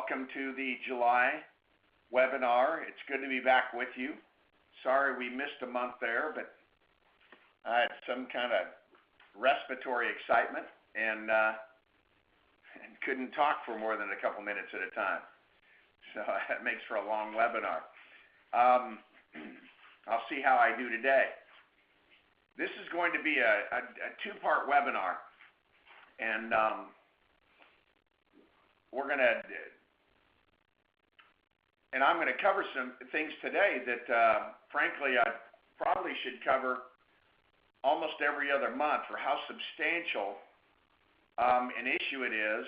welcome to the July webinar. It's good to be back with you. Sorry we missed a month there, but I had some kind of respiratory excitement and couldn't talk for more than a couple minutes at a time. So that makes for a long webinar. I'll see how I do today. This is going to be a two-part webinar, and I'm going to cover some things today that, frankly, I probably should cover almost every other month for how substantial an issue it is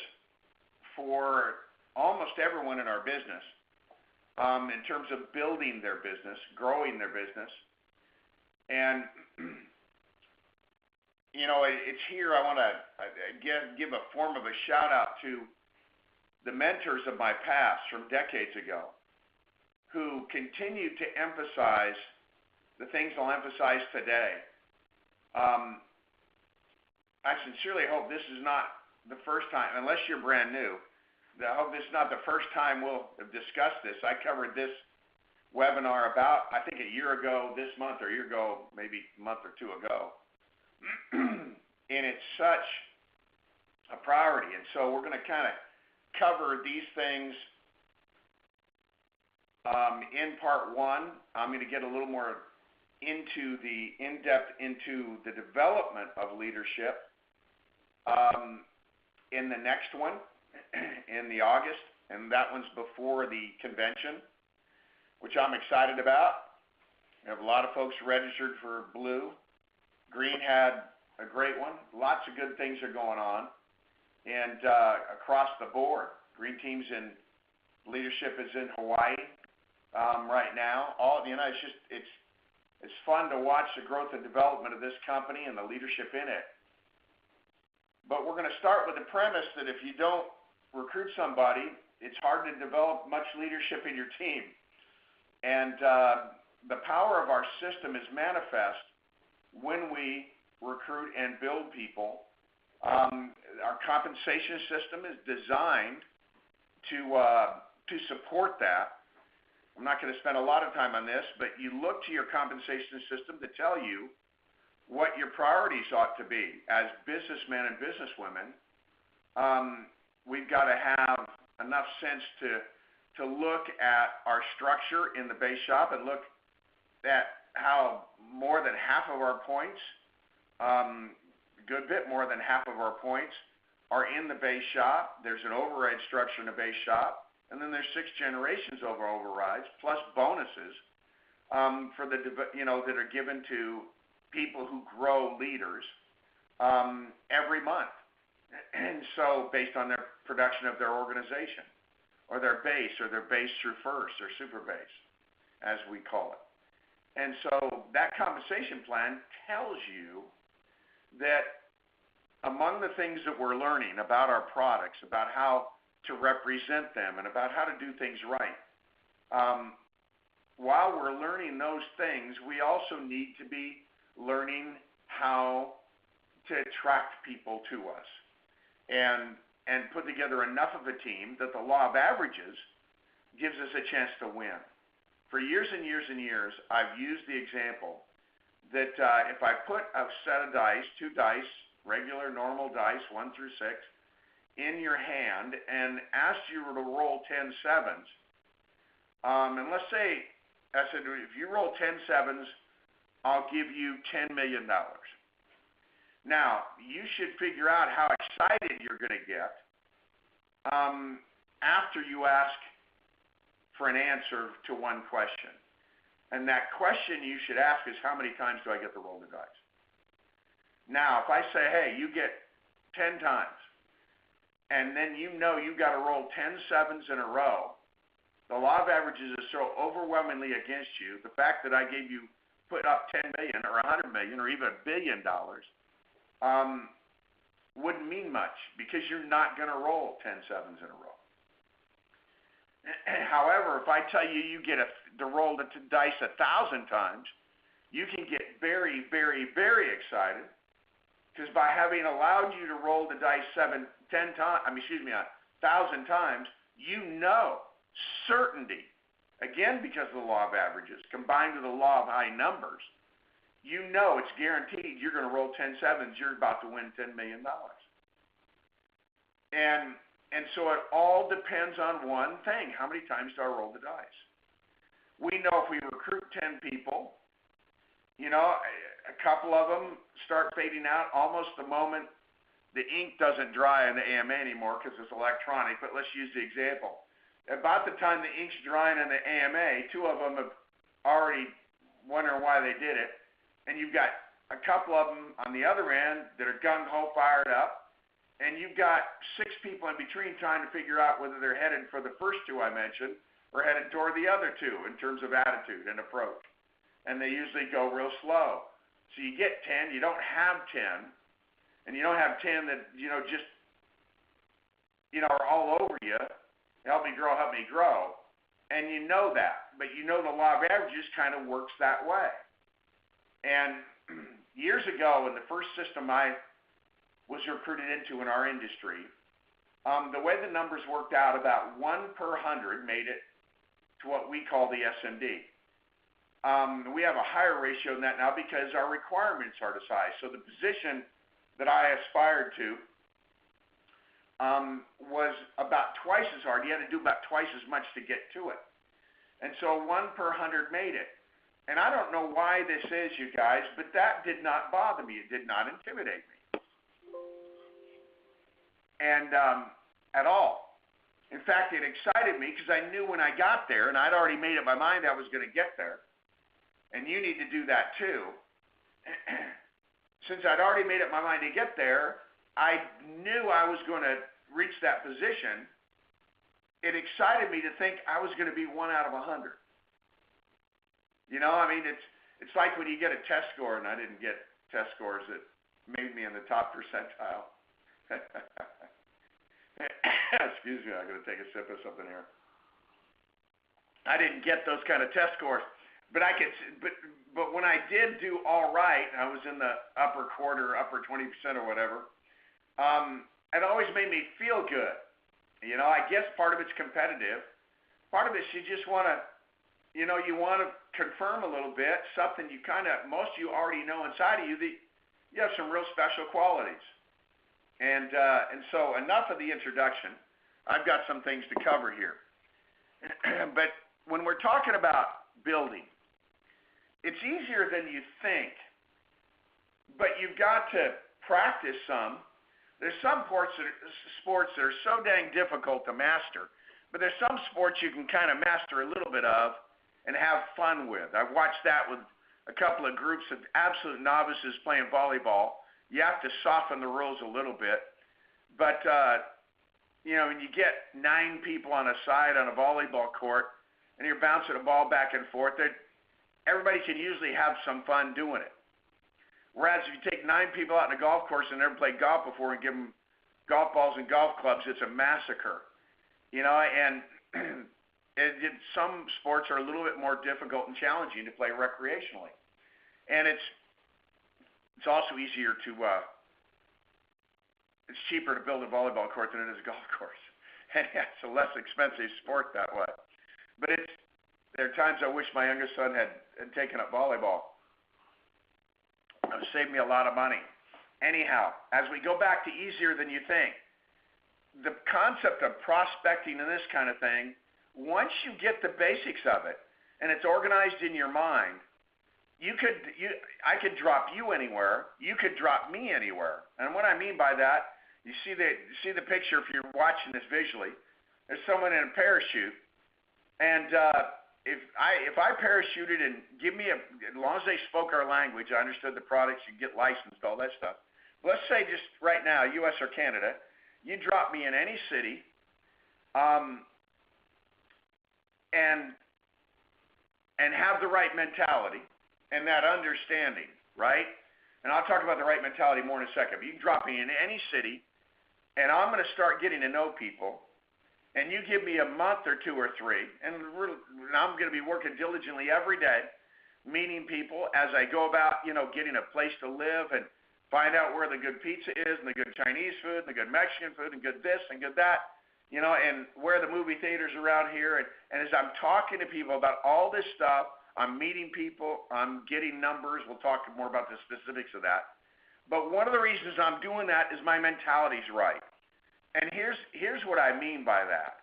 for almost everyone in our business in terms of building their business, growing their business. And, you know, it's here I want to give a form of a shout out to the mentors of my past from decades ago who continue to emphasize the things I'll emphasize today. I sincerely hope this is not the first time, unless you're brand new, I hope this is not the first time we'll have discussed this. I covered this webinar about, I think, a year ago this month, or a year ago, maybe a month or two ago. And it's such a priority. And so we're going to kind of cover these things in part one. I'm going to get a little more into the in-depth into the development of leadership in the next one, in the August, and that one's before the convention, which I'm excited about. We have a lot of folks registered for blue. Green had a great one. Lots of good things are going on, and across the board. Green teams in leadership is in Hawaii right now. It's fun to watch the growth and development of this company and the leadership in it. But we're going to start with the premise that if you don't recruit somebody, it's hard to develop much leadership in your team. And the power of our system is manifest when we recruit and build people. Our compensation system is designed to support that. I'm not going to spend a lot of time on this, but you look to your compensation system to tell you what your priorities ought to be. As businessmen and businesswomen, we've got to have enough sense to look at our structure in the base shop and look at how more than half of our points, a good bit more than half of our points, are in the base shop. There's an override structure in the base shop. And then there's 6 generations of overrides plus bonuses for that are given to people who grow leaders every month. And so based on their production of their organization or their base through first or super base, as we call it. And so that compensation plan tells you that among the things that we're learning about our products, about how to represent them, and about how to do things right. While we're learning those things, we also need to be learning how to attract people to us and put together enough of a team that the law of averages gives us a chance to win. For years and years and years, I've used the example that if I put a set of dice, 2 dice, regular normal dice, 1 through 6, in your hand and asked you to roll 10 sevens, and let's say I said, if you roll 10 sevens, I'll give you $10 million. Now, you should figure out how excited you're going to get after you ask for an answer to one question. And that question you should ask is, how many times do I get to roll the dice? Now, if I say, hey, you get 10 times, and then you know you've got to roll 10 sevens in a row, the law of averages is so overwhelmingly against you, the fact that I gave you, put up 10 million or 100 million or even $1 billion wouldn't mean much because you're not going to roll 10 sevens in a row. However, if I tell you you get to roll the dice 1,000 times, you can get very, very, very excited because by having allowed you to roll the dice 1,000 times, you know, certainty, again because of the law of averages, combined with the law of high numbers, you know it's guaranteed you're going to roll 10 sevens, you're about to win $10 million. And so it all depends on one thing. How many times do I roll the dice? We know if we recruit 10 people, you know, a couple of them start fading out almost the moment the ink doesn't dry in the AMA anymore because it's electronic, but let's use the example. About the time the ink's drying in the AMA, two of them have already wondering why they did it, and you've got a couple of them on the other end that are gung-ho fired up, and you've got 6 people in between trying to figure out whether they're headed for the first 2 I mentioned or headed toward the other 2 in terms of attitude and approach. And they usually go real slow. So you get 10, you don't have 10, and you don't have 10 that, you know, just, you know, are all over you. Help me grow. And you know that. But you know the law of averages kind of works that way. And years ago, in the first system I was recruited into in our industry, the way the numbers worked out, about 1 per 100 made it to what we call the SMD. We have a higher ratio than that now because our requirements are the size. So the position that I aspired to was about twice as hard. You had to do about twice as much to get to it. And so 1 per 100 made it. And I don't know why this is, you guys, but that did not bother me. It did not intimidate me. And at all. In fact, it excited me because I knew when I got there, and I'd already made up my mind I was going to get there, and you need to do that too. Since I'd already made up my mind to get there, I knew I was going to reach that position. It excited me to think I was going to be 1 out of 100. You know, I mean, it's like when you get a test score, and I didn't get test scores that made me in the top percentile. Excuse me, I'm going to take a sip of something here. I didn't get those kind of test scores, but but when I did do all right, I was in the upper quarter, upper 20% or whatever. It always made me feel good. You know, I guess part of it's competitive. Part of it's you just want to, you know, you want to confirm a little bit something you kind of, most of you already know inside of you that you have some real special qualities. And so enough of the introduction. I've got some things to cover here. But when we're talking about building, it's easier than you think, but you've got to practice some. There's some sports that are so dang difficult to master, but there's some sports you can kind of master a little bit of and have fun with. I've watched that with a couple of groups of absolute novices playing volleyball. You have to soften the rules a little bit, but you know, when you get 9 people on a side on a volleyball court and you're bouncing a ball back and forth, everybody can usually have some fun doing it. Whereas if you take 9 people out on a golf course and never played golf before and give them golf balls and golf clubs, it's a massacre. You know, and some sports are a little bit more difficult and challenging to play recreationally. And it's also easier to, it's cheaper to build a volleyball court than it is a golf course. And it's a less expensive sport that way. But there are times I wish my youngest son had taken up volleyball. It would save me a lot of money. Anyhow, as we go back to easier than you think, the concept of prospecting and this kind of thing, once you get the basics of it and it's organized in your mind, I could drop you anywhere. You could drop me anywhere. And what I mean by that, you see the picture if you're watching this visually. There's someone in a parachute, and if I parachuted and as long as they spoke our language, I understood the products, you get licensed, all that stuff. Let's say just right now, U.S. or Canada, you drop me in any city, and have the right mentality and that understanding, right? And I'll talk about the right mentality more in a second. But you can drop me in any city, and I'm going to start getting to know people. And you give me a month or 2 or 3, and I'm going to be working diligently every day, meeting people as I go about, you know, getting a place to live and find out where the good pizza is and the good Chinese food and the good Mexican food and good this and good that. and where the movie theaters around here. And as I'm talking to people about all this stuff, I'm meeting people, I'm getting numbers. We'll talk more about the specifics of that. But one of the reasons I'm doing that is my mentality's right. And here's what I mean by that.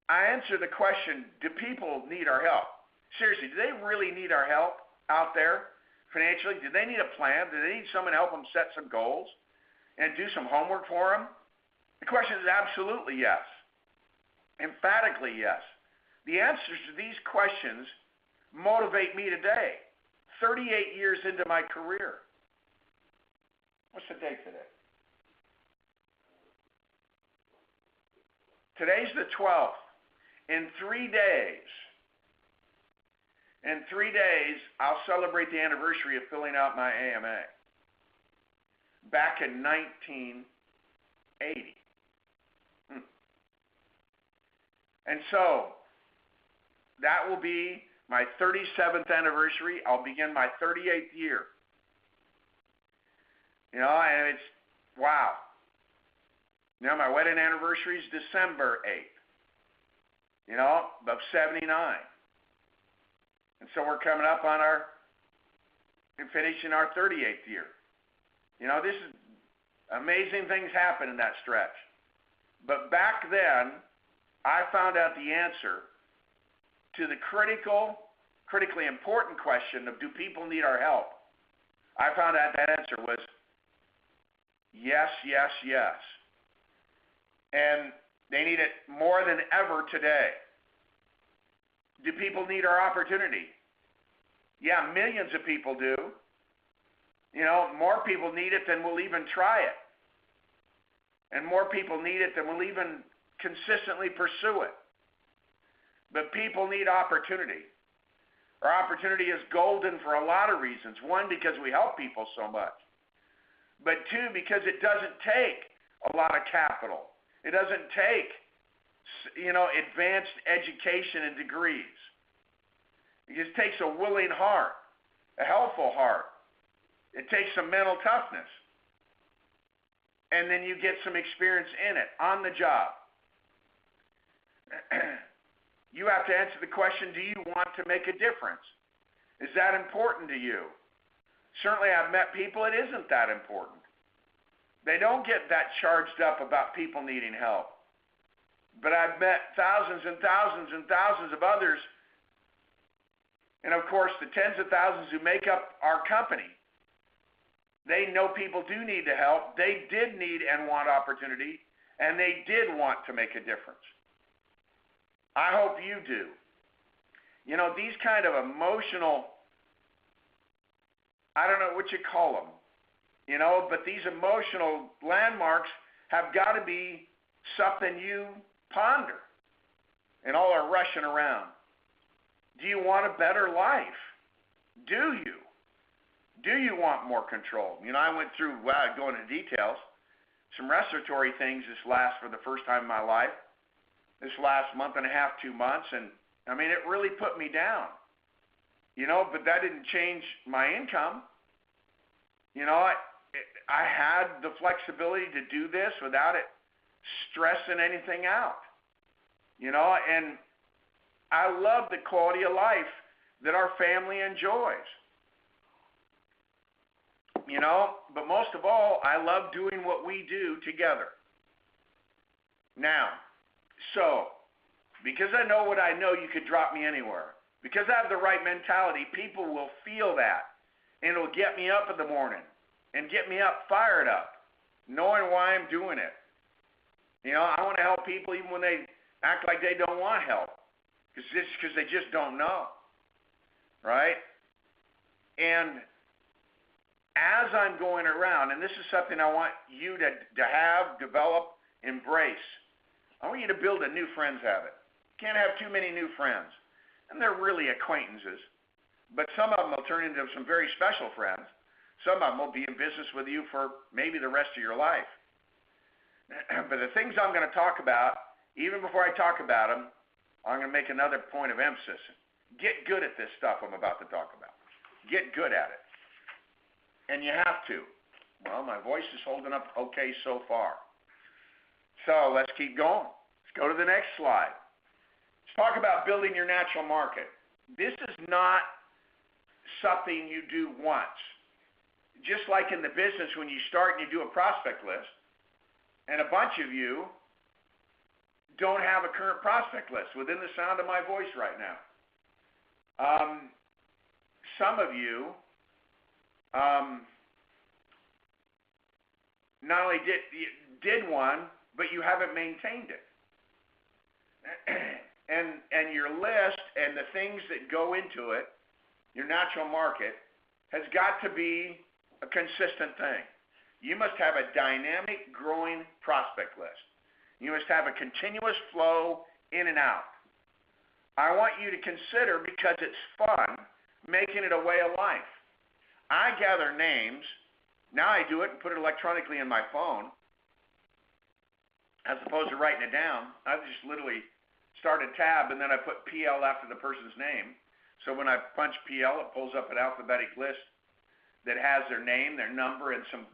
I answer the question, do people need our help? Seriously, do they really need our help out there financially? Do they need a plan? Do they need someone to help them set some goals and do some homework for them? The question is absolutely yes. Emphatically yes. The answers to these questions motivate me today, 38 years into my career. What's the date today? Today's the 12th. In 3 days, I'll celebrate the anniversary of filling out my AMA. Back in 1980. And so, that will be my 37th anniversary. I'll begin my 38th year. And it's, wow. My wedding anniversary is December 8th. Of 79. And so we're coming up on finishing our 38th year. This is amazing things happen in that stretch. But back then, I found out the answer to the critically important question of do people need our help? I found out that answer was yes, yes, yes. And they need it more than ever today. Do people need our opportunity? Yeah, millions of people do. More people need it than will even try it. And more people need it than will even consistently pursue it. But people need opportunity. Our opportunity is golden for a lot of reasons. One, because we help people so much. But two, because it doesn't take a lot of capital. It doesn't take, advanced education and degrees. It just takes a willing heart, a helpful heart. It takes some mental toughness. And then you get some experience in it, on the job. You have to answer the question, do you want to make a difference? Is that important to you? Certainly I've met people it isn't that important. They don't get that charged up about people needing help. But I've met thousands and thousands and thousands of others, and of course the tens of thousands who make up our company. They know people do need the help. They did need and want opportunity, and they did want to make a difference. I hope you do. These kind of emotional, I don't know what you call them, but these emotional landmarks have got to be something you ponder in all our rushing around. Do you want a better life? Do you? Do you want more control? I went through, without going into details, some respiratory things for the first time in my life, this last month and a half, 2 months, and it really put me down. But that didn't change my income. I had the flexibility to do this without it stressing anything out. And I love the quality of life that our family enjoys. But most of all, I love doing what we do together. Now, because I know what I know, you could drop me anywhere. Because I have the right mentality, people will feel that. And it'll get me up in the morning and get me up, fired up, knowing why I'm doing it. I want to help people even when they act like they don't want help. Because they just don't know. Right? And as I'm going around, and this is something I want you to have, develop, embrace, I want you to build a new friends habit. You can't have too many new friends. And they're really acquaintances. But some of them will turn into some very special friends. Some of them will be in business with you for maybe the rest of your life. But the things I'm going to talk about, even before I talk about them, I'm going to make another point of emphasis. Get good at this stuff I'm about to talk about. Get good at it. And you have to. Well, my voice is holding up okay so far. So let's keep going. Let's go to the next slide. Let's talk about building your natural market. This is not something you do once. Just like in the business when you start and you do a prospect list, and a bunch of you don't have a current prospect list within the sound of my voice right now. Some of you not only did one, but you haven't maintained it. And your list and the things that go into it, your natural market, has got to be a consistent thing. You must have a dynamic, growing prospect list. You must have a continuous flow in and out. I want you to consider, because it's fun, making it a way of life. I gather names. Now I do it and put it electronically in my phone, as opposed to writing it down. I just literally start a tab, and then I put PL after the person's name. So when I punch PL, it pulls up an alphabetic list that has their name, their number, and some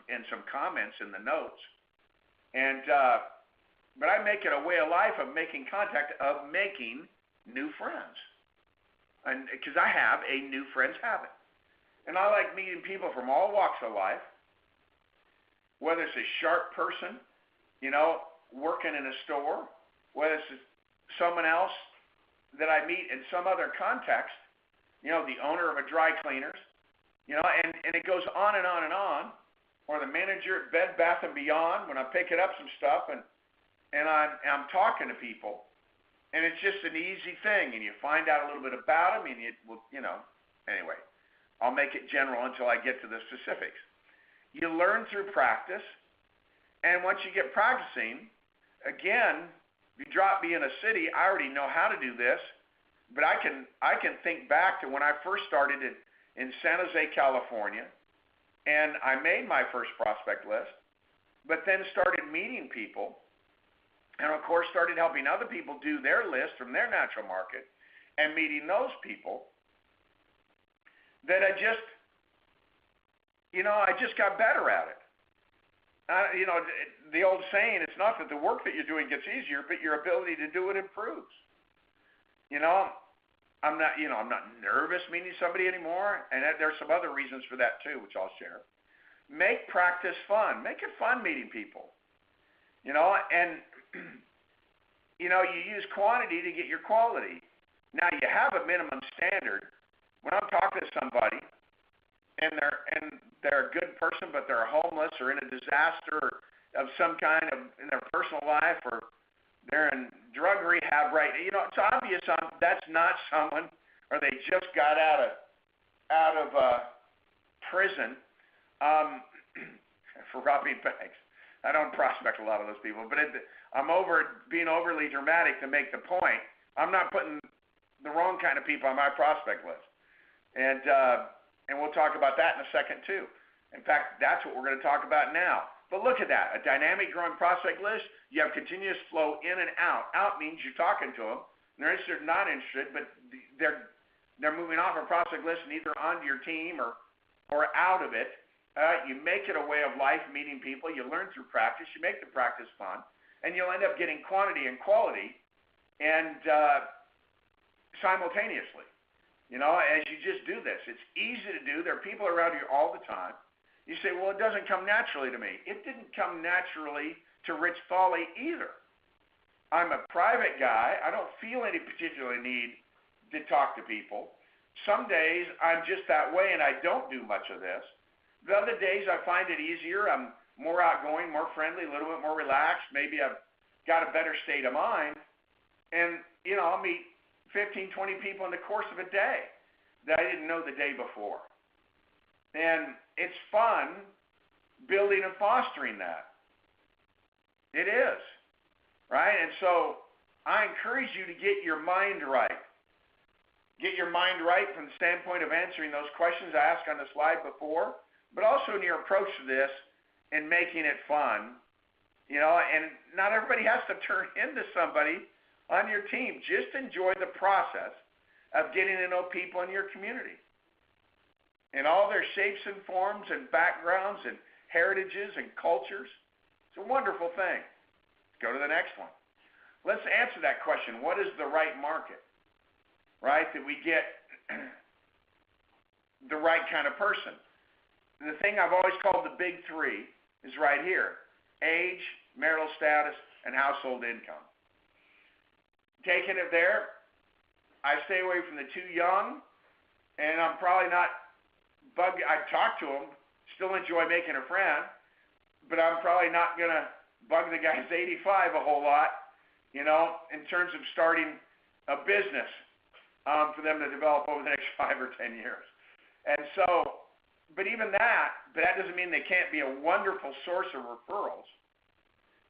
comments in the notes. But I make it a way of life of making contact, of making new friends, and because I have a new friends habit, and I like meeting people from all walks of life. Whether it's a sharp person, working in a store, whether it's someone else that I meet in some other context, the owner of a dry cleaners, and it goes on and on and on, or the manager at Bed Bath & Beyond when I'm picking up some stuff and I'm talking to people, and it's just an easy thing, and you find out a little bit about them, and anyway, I'll make it general until I get to the specifics. You learn through practice, and once you get practicing, again, if you drop me in a city, I already know how to do this, but I can think back to when I first started in San Jose, California, and I made my first prospect list, but then started meeting people, and of course started helping other people do their list from their natural market, and meeting those people, that I just got better at it. The old saying, it's not that the work that you're doing gets easier, but your ability to do it improves. I'm not nervous meeting somebody anymore, and there's some other reasons for that too, which I'll share. Make practice fun. Make it fun meeting people. And you use quantity to get your quality. Now you have a minimum standard. When I'm talking to somebody, and they're a good person, but they're homeless or in a disaster of some kind in their personal life, or they're in drug rehab, right? It's obvious that's not someone, or they just got out of prison for robbing banks. I don't prospect a lot of those people, but I'm being overly dramatic to make the point. I'm not putting the wrong kind of people on my prospect list, and we'll talk about that in a second too. In fact, that's what we're going to talk about now. But look at that, a dynamic growing prospect list. You have continuous flow in and out. Out means you're talking to them. They're interested or not interested, but they're moving off a prospect list and either onto your team or out of it. You make it a way of life, meeting people. You learn through practice. You make the practice fun, and you'll end up getting quantity and quality, and simultaneously. As you just do this, it's easy to do. There are people around you all the time. You say, well, it doesn't come naturally to me. It didn't come naturally to Rich Thawley either. I'm a private guy. I don't feel any particular need to talk to people. Some days I'm just that way and I don't do much of this. The other days I find it easier. I'm more outgoing, more friendly, a little bit more relaxed. Maybe I've got a better state of mind. And, I'll meet 15, 20 people in the course of a day that I didn't know the day before. And it's fun building and fostering that. It is, right? And so I encourage you to get your mind right. Get your mind right from the standpoint of answering those questions I asked on the slide before, but also in your approach to this and making it fun. And not everybody has to turn into somebody on your team. Just enjoy the process of getting to know people in your community in all their shapes and forms and backgrounds and heritages and cultures. It's a wonderful thing. It's go to the next one. Let's answer that question. What is the right market? Right? That we get the right kind of person. And the thing I've always called the big three is right here: age, marital status, and household income. Taking it there, I stay away from the too young, and I'm probably not I talk to them, still enjoy making a friend, but I'm probably not going to bug the guy who's 85 a whole lot, in terms of starting a business for them to develop over the next 5 or 10 years. And so, but even that doesn't mean they can't be a wonderful source of referrals,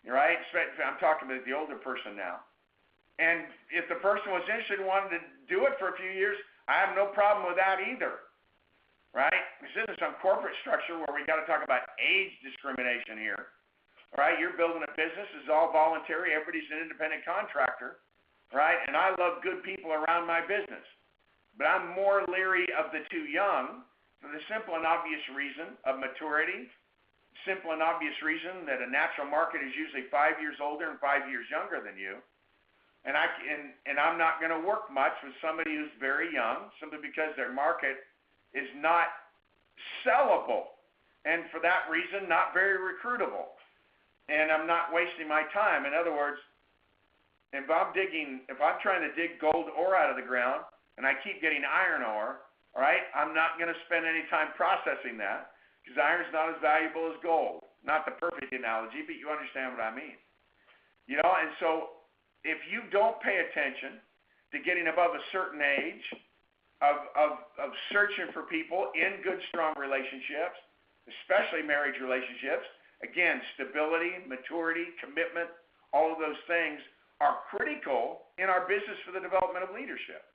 right? I'm talking about the older person now. And if the person was interested and wanted to do it for a few years, I have no problem with that either, right? This isn't some corporate structure where we got to talk about age discrimination here, right? You're building a business, it's all voluntary, everybody's an independent contractor, right? And I love good people around my business. But I'm more leery of the too young for the simple and obvious reason of maturity, simple and obvious reason that a natural market is usually 5 years older and 5 years younger than you. And I'm not going to work much with somebody who's very young, simply because their market is not sellable, and for that reason, not very recruitable. And I'm not wasting my time. In other words, if I'm trying to dig gold ore out of the ground, and I keep getting iron ore, all right, I'm not going to spend any time processing that, because iron's not as valuable as gold. Not the perfect analogy, but you understand what I mean. And so if you don't pay attention to getting above a certain age, of searching for people in good, strong relationships, especially marriage relationships, again, stability, maturity, commitment, all of those things are critical in our business for the development of leadership.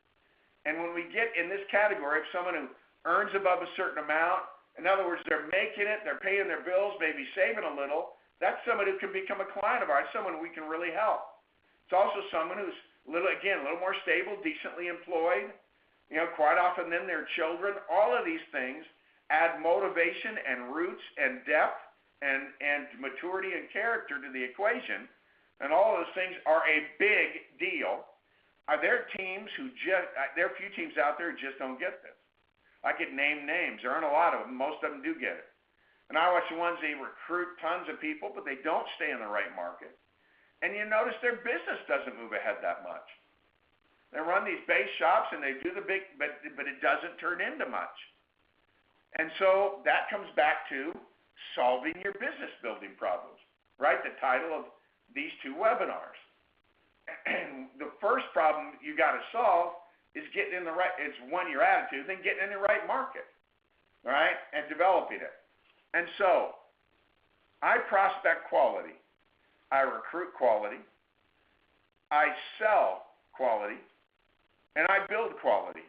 And when we get in this category of someone who earns above a certain amount, in other words, they're making it, they're paying their bills, maybe saving a little, that's someone who can become a client of ours, someone we can really help. It's also someone who's a little more stable, decently employed, quite often then their children. All of these things add motivation and roots and depth and maturity and character to the equation. And all of those things are a big deal. There are few teams out there who just don't get this. I could name names. There aren't a lot of them. Most of them do get it. And I watch the ones, they recruit tons of people, but they don't stay in the right market. And you notice their business doesn't move ahead that much. They run these base shops and they do the big, but it doesn't turn into much. And so that comes back to solving your business building problems, right? The title of these two webinars. And the first problem you got to solve is getting in the right, it's one, your attitude, then getting in the right market, right? And developing it. And so I prospect quality. I recruit quality. I sell quality. And I build quality.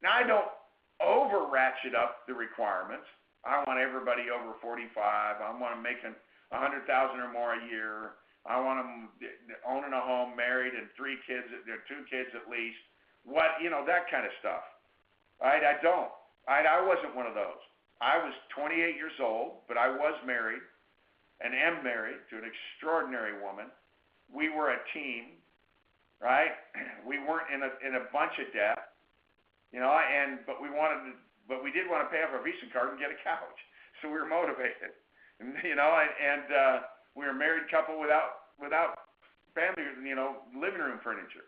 Now, I don't over-ratchet up the requirements. I want everybody over 45. I want them making $100,000 or more a year. I want them owning a home, married, and 2 kids at least. That kind of stuff. Right? I don't. I wasn't one of those. I was 28 years old, but I was married and am married to an extraordinary woman. We were a team. Right? We weren't in a bunch of debt, but we did want to pay off our Visa card and get a couch. So we were motivated, and we were a married couple without family, living room furniture.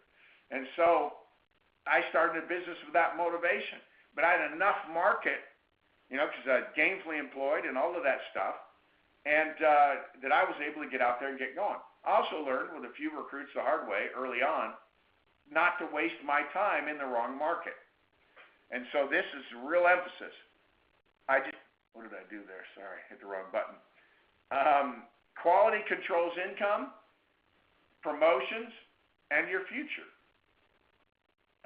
And so I started a business with that motivation. But I had enough market, because I was gainfully employed and all of that stuff, and that I was able to get out there and get going. I also learned with a few recruits the hard way early on not to waste my time in the wrong market. And so this is real emphasis. What did I do there? Sorry, hit the wrong button. Quality controls income, promotions, and your future.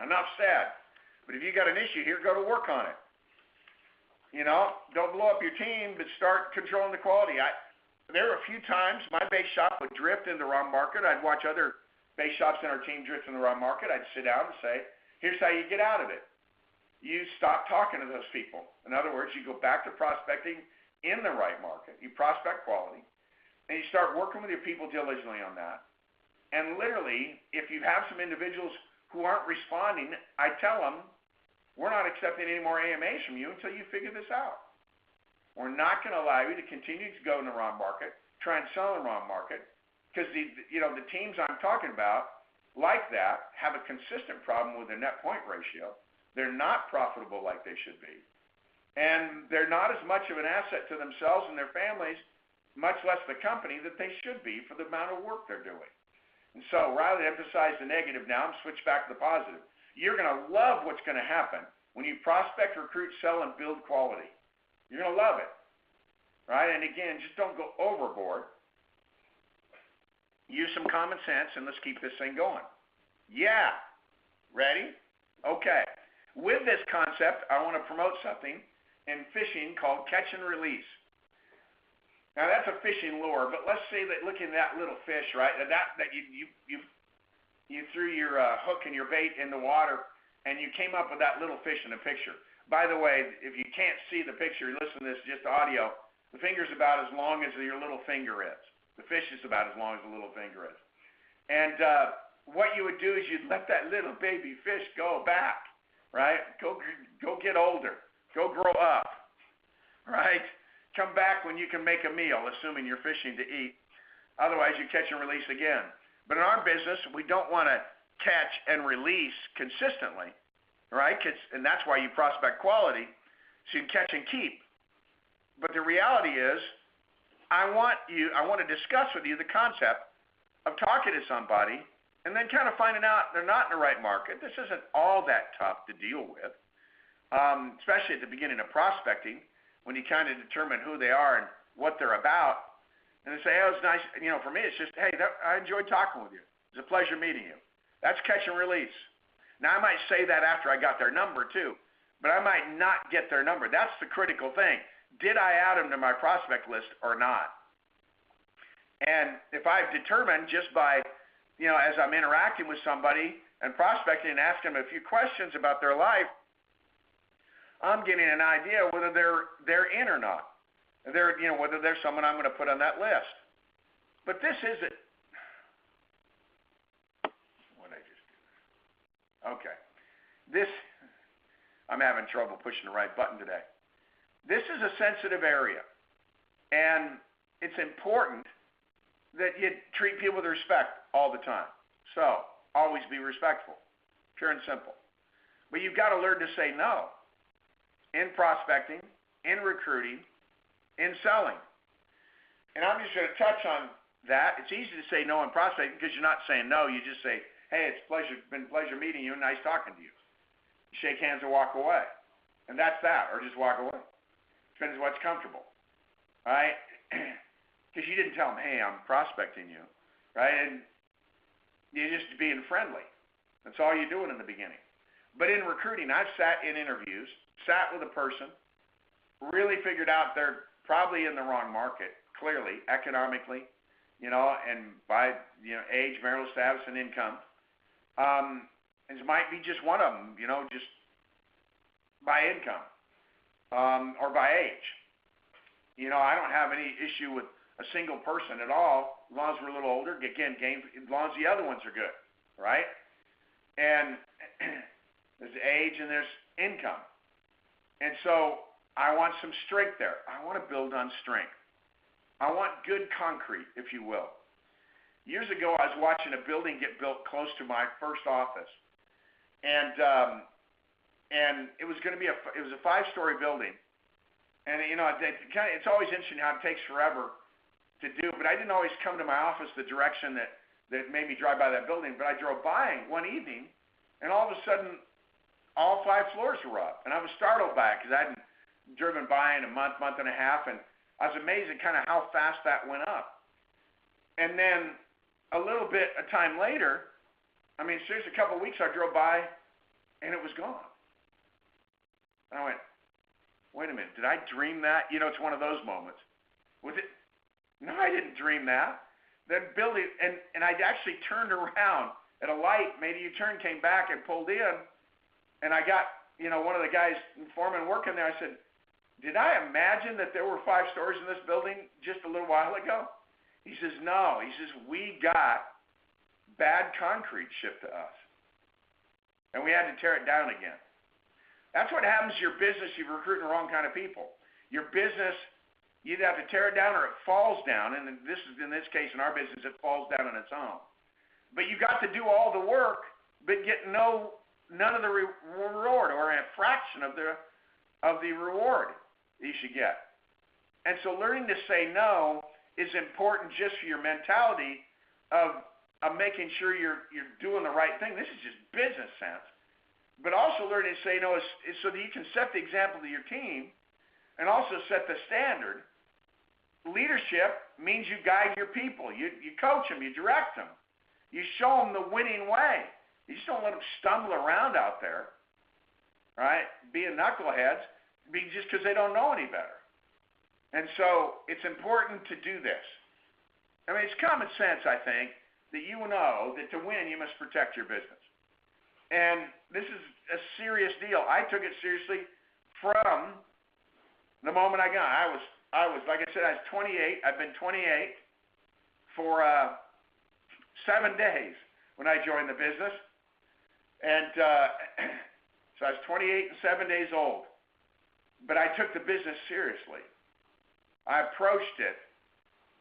Enough said. But if you got an issue here, go to work on it. Don't blow up your team, but start controlling the quality. There were a few times my base shop would drift in the wrong market. I'd watch other base shops in our team drift in the wrong market. I'd sit down and say, here's how you get out of it. You stop talking to those people. In other words, you go back to prospecting in the right market. You prospect quality. and you start working with your people diligently on that. And literally, if you have some individuals who aren't responding, I tell them, we're not accepting any more AMAs from you until you figure this out. We're not going to allow you to continue to go in the wrong market, try and sell in the wrong market, because the teams I'm talking about like that have a consistent problem with their net point ratio. They're not profitable like they should be. And they're not as much of an asset to themselves and their families, much less the company, that they should be for the amount of work they're doing. And so rather than emphasize the negative now, I'm switch back to the positive. You're going to love what's going to happen when you prospect, recruit, sell, and build quality. You're going to love it, right? And again, just don't go overboard. Use some common sense, and let's keep this thing going. Yeah. Ready? Okay. With this concept, I want to promote something in fishing called catch and release. Now that's a fishing lure, but let's say that looking at that little fish, right? That you threw your hook and your bait in the water, and you came up with that little fish in a picture. By the way, if you can't see the picture, listen to this just audio. The finger's about as long as your little finger is. The fish is about as long as the little finger is. And what you would do is you'd let that little baby fish go back, right? Go get older. Go grow up, right? Come back when you can make a meal, assuming you're fishing to eat. Otherwise, you catch and release again. But in our business, we don't want to catch and release consistently, right? And that's why you prospect quality, so you can catch and keep. But the reality is, I want to discuss with you the concept of talking to somebody and then kind of finding out they're not in the right market. This isn't all that tough to deal with, especially at the beginning of prospecting, when you kind of determine who they are and what they're about. And they say, oh, it's nice. For me, it's just, hey, I enjoyed talking with you. It's a pleasure meeting you. That's catch and release. Now, I might say that after I got their number, too, but I might not get their number. That's the critical thing. Did I add them to my prospect list or not? And if I've determined just by, as I'm interacting with somebody and prospecting and asking them a few questions about their life, I'm getting an idea whether they're in or not. Whether they're someone I'm going to put on that list. But this isn't. What did I just do? Okay. I'm having trouble pushing the right button today. This is a sensitive area, and it's important that you treat people with respect all the time. So always be respectful, pure and simple. But you've got to learn to say no. In prospecting, in recruiting, in selling. And I'm just going to touch on that. It's easy to say no in prospecting because you're not saying no. You just say, hey, it's been a pleasure meeting you and nice talking to you. You shake hands and walk away. And that's that, or just walk away. Depends on what's comfortable, right? Because you didn't tell them, hey, I'm prospecting you, right? And you're just being friendly. That's all you're doing in the beginning. But in recruiting, I've sat in interviews, sat with a person, really figured out they're probably in the wrong market, clearly, economically, and by, age, marital status, and income. And it might be just one of them, just by income or by age. I don't have any issue with a single person at all, as long as we're a little older, again, as long as the other ones are good, right? And there's age and there's income. And so I want some strength there. I want to build on strength. I want good concrete, if you will. Years ago, I was watching a building get built close to my first office. And it was going to be a 5-story building. And, it's always interesting how it takes forever to do. But I didn't always come to my office the direction that made me drive by that building. But I drove by one evening, and all of a sudden, all 5 floors were up. And I was startled by it because I hadn't driven by in a month and a half. And I was amazed at kind of how fast that went up. And then a little bit a time later, seriously, a couple of weeks I drove by, and it was gone. And I went, wait a minute, did I dream that? It's one of those moments. Was it? No, I didn't dream that. That building, and I actually turned around at a light, made a U-turn, came back and pulled in, and I got, one of the guys, foreman working there, I said, did I imagine that there were 5 stories in this building just a little while ago? He says, no. He says, we got bad concrete shipped to us, and we had to tear it down again. That's what happens to your business. You're recruiting the wrong kind of people. Your business, you either have to tear it down or it falls down, and this is, in this case, in our business, it falls down on its own. But you got to do all the work, but get none of the reward, or a fraction of the reward you should get. And so learning to say no is important just for your mentality of making sure you're doing the right thing. This is just business sense. But also learning to say no is so that you can set the example to your team and also set the standard. Leadership means you guide your people. You coach them. You direct them. You show them the winning way. You just don't let them stumble around out there, right, being knuckleheads just because they don't know any better. And so it's important to do this. I mean, it's common sense, I think, that you know that to win you must protect your business. And this is a serious deal. I took it seriously from the moment I got. I was like I said, I was 28. I've been 28 for 7 days when I joined the business, and so I was 28 and 7 days old. But I took the business seriously. I approached it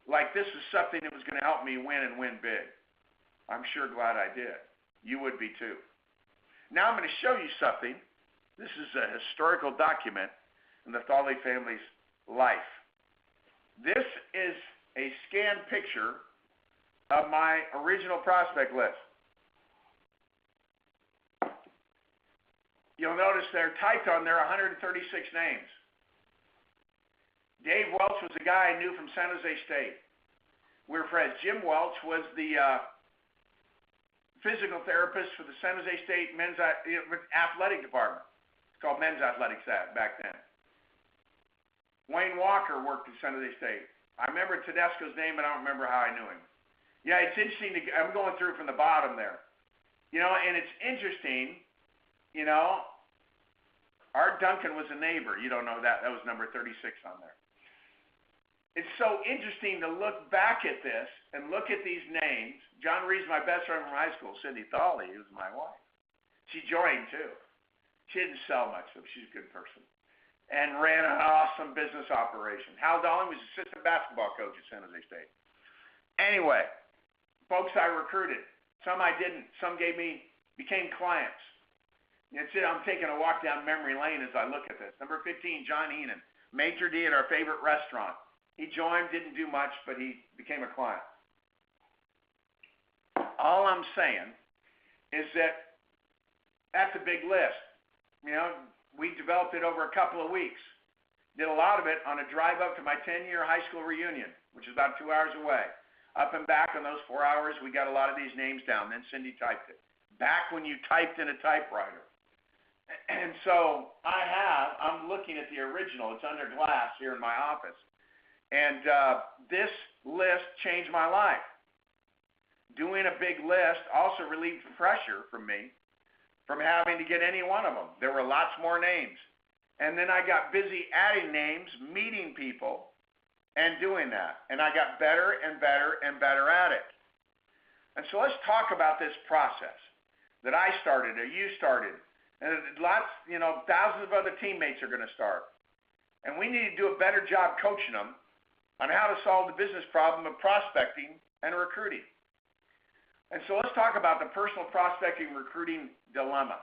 like this was something that was going to help me win and win big. I'm sure glad I did. You would be too. Now I'm going to show you something. This is a historical document in the Thawley family's life. This is a scanned picture of my original prospect list. You'll notice they're typed on there 136 names. Dave Welch was a guy I knew from San Jose State. We were friends. Jim Welch was the physical therapist for the San Jose State men's athletic department. It's called men's athletics back then. Wayne Walker worked at San Jose State. I remember Tedesco's name, but I don't remember how I knew him. Yeah, it's interesting. I'm going through from the bottom there. And it's interesting, Art Duncan was a neighbor. You don't know that. That was number 36 on there. It's so interesting to look back at this and look at these names. John Reed's my best friend from high school. Cindy Thawley was my wife. She joined too. She didn't sell much, though. She's a good person. And ran an awesome business operation. Hal Dolling was assistant basketball coach at San Jose State. Anyway, folks I recruited. Some I didn't. Some became clients. That's it. I'm taking a walk down memory lane as I look at this. Number 15, John Heenan, maitre d' at our favorite restaurant. He joined, didn't do much, but he became a client. All I'm saying is that that's a big list. We developed it over a couple of weeks. Did a lot of it on a drive up to my 10-year high school reunion, which is about 2 hours away. Up and back on those 4 hours, we got a lot of these names down. Then Cindy typed it. Back when you typed in a typewriter. And so I'm looking at the original. It's under glass here in my office. And this list changed my life. Doing a big list also relieved pressure from me from having to get any one of them. There were lots more names. And then I got busy adding names, meeting people, and doing that. And I got better and better and better at it. And so let's talk about this process that I started or you started. And thousands of other teammates are going to start. And we need to do a better job coaching them on how to solve the business problem of prospecting and recruiting. And so let's talk about the personal prospecting recruiting dilemma.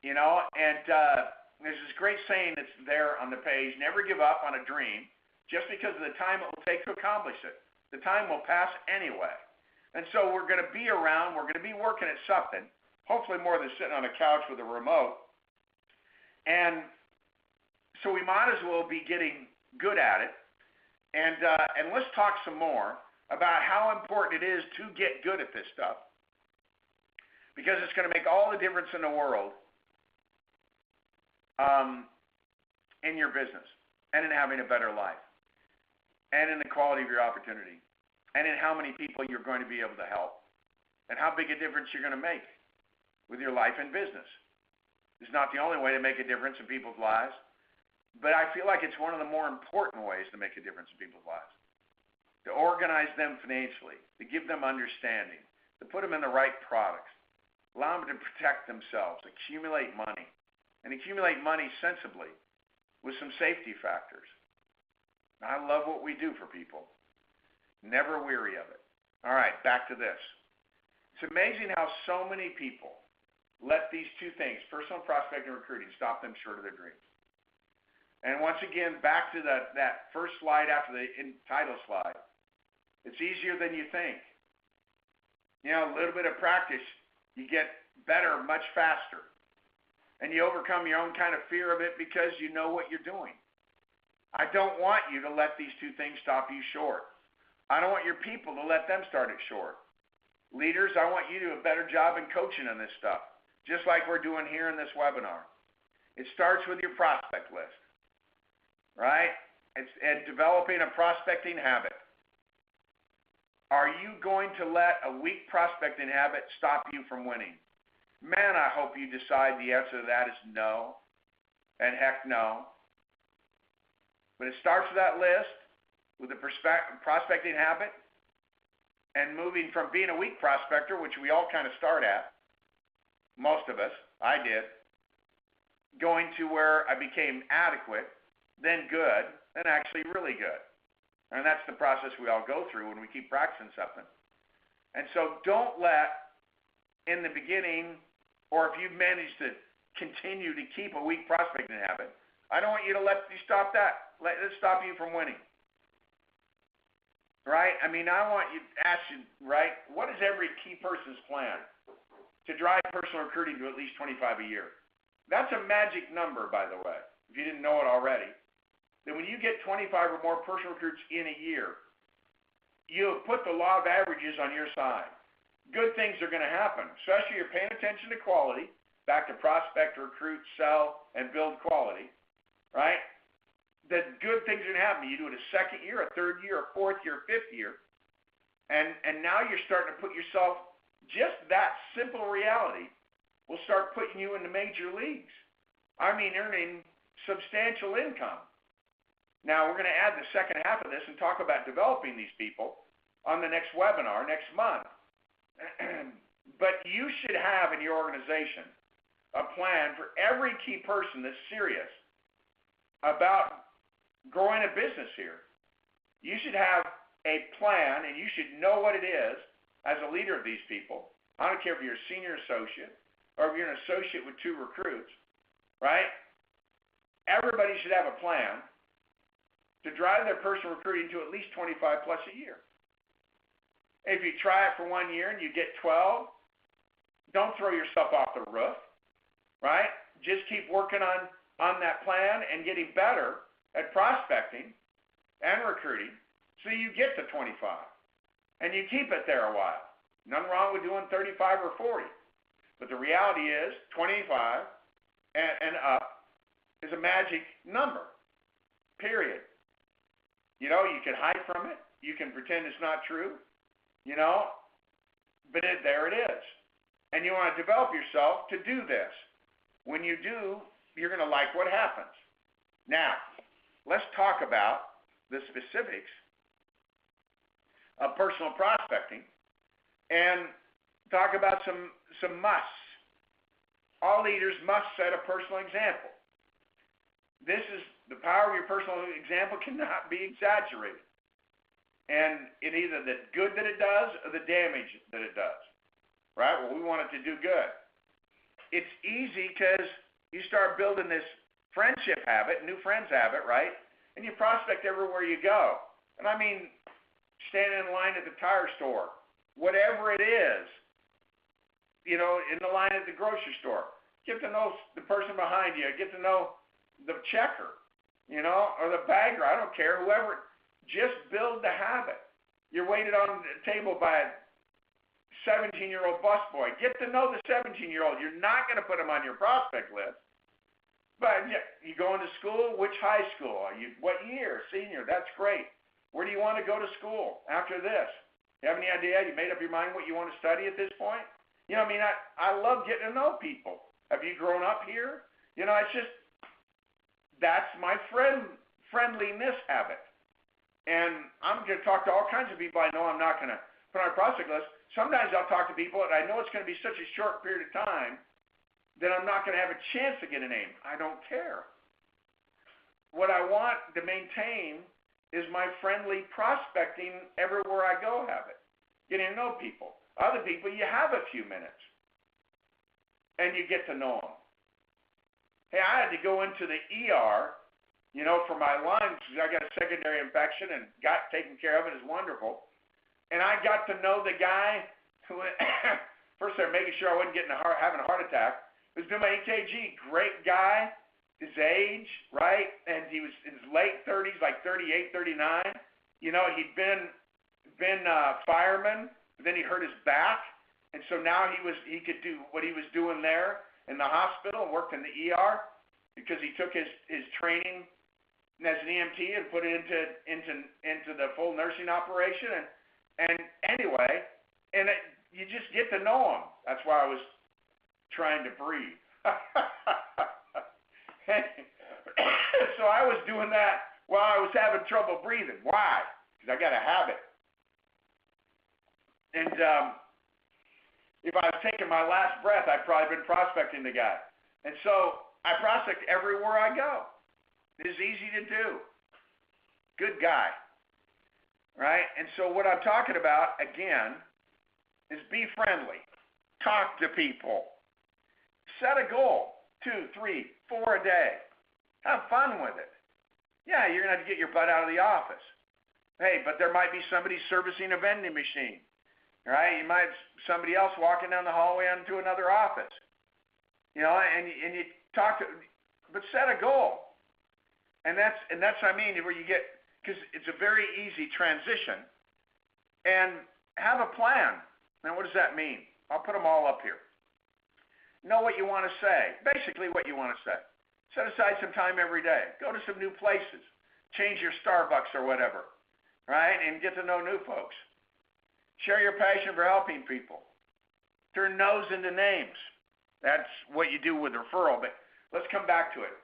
There's this great saying that's there on the page, never give up on a dream just because of the time it will take to accomplish it. The time will pass anyway. And so we're going to be around, we're going to be working at something, hopefully more than sitting on a couch with a remote. And so we might as well be getting good at it. And let's talk some more about how important it is to get good at this stuff, because it's going to make all the difference in the world in your business and in having a better life and in the quality of your opportunity and in how many people you're going to be able to help and how big a difference you're going to make with your life and business. It's not the only way to make a difference in people's lives, but I feel like it's one of the more important ways to make a difference in people's lives. to organize them financially, to give them understanding, to put them in the right products, allow them to protect themselves, accumulate money, and accumulate money sensibly with some safety factors. I love what we do for people. Never weary of it. All right, back to this. It's amazing how so many people let these two things, personal prospecting and recruiting, stop them short of their dreams. And once again, back to that first slide after the title slide, it's easier than you think. You know, a little bit of practice, you get better much faster. And you overcome your own kind of fear of it because you know what you're doing. I don't want you to let these two things stop you short. I don't want your people to let them start it short. Leaders, I want you to do a better job in coaching on this stuff, just like we're doing here in this webinar. It starts with your prospect list, right? It's developing a prospecting habit. Are you going to let a weak prospecting habit stop you from winning? Man, I hope you decide the answer to that is no, and heck no. But it starts with that list, with the prospecting habit, and moving from being a weak prospector, which we all kind of start at, most of us, I did, going to where I became adequate, then good, then actually really good. And that's the process we all go through when we keep practicing something. And so don't let, in the beginning, or if you've managed to continue to keep a weak prospecting habit, I don't want you to let you stop that. Let it stop you from winning. Right? I mean, I want you to ask you, right, what is every key person's plan to drive personal recruiting to at least 25 a year? That's a magic number, by the way, if you didn't know it already. That when you get 25 or more personal recruits in a year, you put the law of averages on your side. Good things are going to happen, especially if you're paying attention to quality, back to prospect, recruit, sell, and build quality, right? That good things are going to happen. You do it a second year, a third year, a fourth year, a fifth year, and now you're starting to put yourself, just that simple reality will start putting you in the major leagues. I mean, earning substantial income. Now, we're going to add the second half of this and talk about developing these people on the next webinar next month. But you should have in your organization a plan for every key person that's serious about growing a business here. You should have a plan, and you should know what it is as a leader of these people. I don't care if you're a senior associate or if you're an associate with 2 recruits, right? Everybody should have a plan to drive their personal recruiting to at least 25 plus a year. If you try it for 1 year and you get 12, don't throw yourself off the roof, right? Just keep working on that plan and getting better at prospecting and recruiting so you get to 25. And you keep it there a while. Nothing wrong with doing 35 or 40. But the reality is 25 and up is a magic number, period. You know, you can hide from it. You can pretend it's not true, you know, but there it is. And you want to develop yourself to do this. When you do, you're going to like what happens. Now, let's talk about the specifics of personal prospecting and talk about some musts. All leaders must set a personal example. This is the power of your personal example cannot be exaggerated. And in either the good that it does or the damage that it does. Right? Well, we want it to do good. It's easy because you start building this friendship habit, new friends habit, right? And you prospect everywhere you go. And I mean, standing in line at the tire store, whatever it is, you know, in the line at the grocery store. Get to know the person behind you. Get to know the checker, you know, or the bagger. I don't care, whoever. Just build the habit. You're waited on the table by a 17-year-old busboy. Get to know the 17-year-old. You're not going to put them on your prospect list. But you going to school? Which high school? What year? Senior. That's great. Where do you want to go to school after this? You have any idea? You made up your mind what you want to study at this point? You know, I mean, I love getting to know people. Have you grown up here? You know, it's just, that's my friendliness habit. And I'm going to talk to all kinds of people I know I'm not going to put on a prospect list. Sometimes I'll talk to people and I know it's going to be such a short period of time that I'm not going to have a chance to get a name. I don't care. What I want to maintain is my friendly prospecting everywhere I go have it. Getting to know people. Other people, you have a few minutes. And you get to know them. Hey, I had to go into the ER, for my lungs. I got a secondary infection and got taken care of. It is wonderful. And I got to know the guy who, first they're making sure I wasn't having a heart attack. He was doing my EKG. Great guy. His age, right? And he was in his late 30s, like 38, 39. He'd been fireman, but then he hurt his back. And so now he could do what he was doing there in the hospital and worked in the ER because he took his training as an EMT and put it into the full nursing operation. And anyway, you just get to know him. That's why I was trying to breathe. So I was doing that while I was having trouble breathing. Why? Because I got a habit. And if I was taking my last breath, I'd probably been prospecting the guy. And so I prospect everywhere I go. It's easy to do. Good guy. Right? And so what I'm talking about, again, is be friendly. Talk to people. Set a goal. 2, 3, 4 a day. Have fun with it. Yeah, you're going to have to get your butt out of the office. Hey, but there might be somebody servicing a vending machine. Right? You might somebody else walking down the hallway into another office. And you talk to, but set a goal. And that's what I mean, where you get, because it's a very easy transition. And have a plan. Now, what does that mean? I'll put them all up here. Know what you want to say. Basically what you want to say. Set aside some time every day. Go to some new places. Change your Starbucks or whatever. Right? And get to know new folks. Share your passion for helping people. Turn no's into names. That's what you do with referral. But let's come back to it.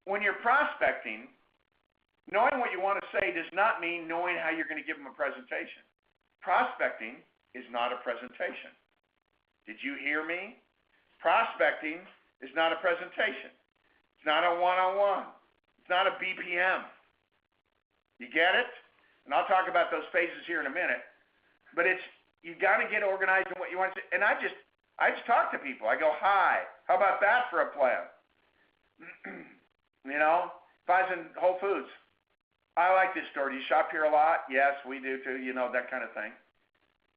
When you're prospecting, knowing what you want to say does not mean knowing how you're going to give them a presentation. Prospecting is not a presentation. Did you hear me? Prospecting is not a presentation. It's not a one-on-one. It's not a BPM. You get it? And I'll talk about those phases here in a minute. But you've got to get organized in what you want to say. And I just talk to people. I go, hi, how about that for a plan? If I was in Whole Foods, I like this store. Do you shop here a lot? Yes, we do too, that kind of thing.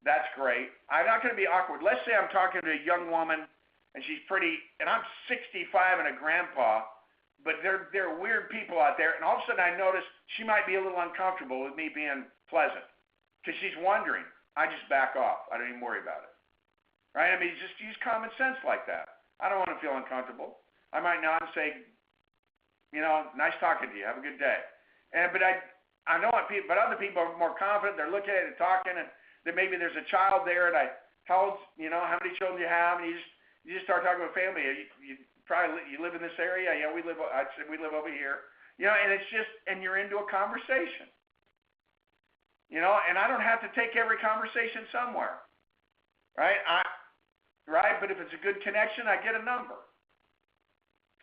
That's great. I'm not going to be awkward. Let's say I'm talking to a young woman, and she's pretty, and I'm 65 and a grandpa, but there are weird people out there, and all of a sudden I notice she might be a little uncomfortable with me being pleasant because she's wondering. I just back off. I don't even worry about it. Right? I mean, just use common sense like that. I don't want to feel uncomfortable. I might nod and say, nice talking to you. Have a good day. But I know what people, but other people are more confident. They're looking at it and talking, and then maybe there's a child there, and how many children do you have, and you just start talking about family. You live in this area? Yeah, we live over here. And it's just, and you're into a conversation. And I don't have to take every conversation somewhere. Right? But if it's a good connection, I get a number.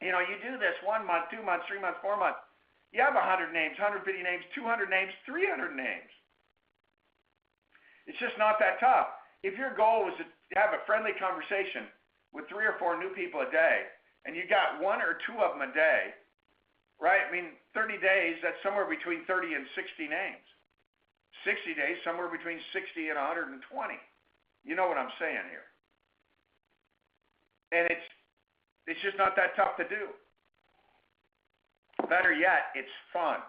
You do this 1 month, 2 months, 3 months, 4 months. You have 100 names, 150 names, 200 names, 300 names. It's just not that tough. If your goal was to have a friendly conversation with 3 or 4 new people a day, and you got 1 or 2 of them a day, right? I mean, 30 days, that's somewhere between 30 and 60 names. 60 days, somewhere between 60 and 120. You know what I'm saying here. And it's just not that tough to do. Better yet, it's fun.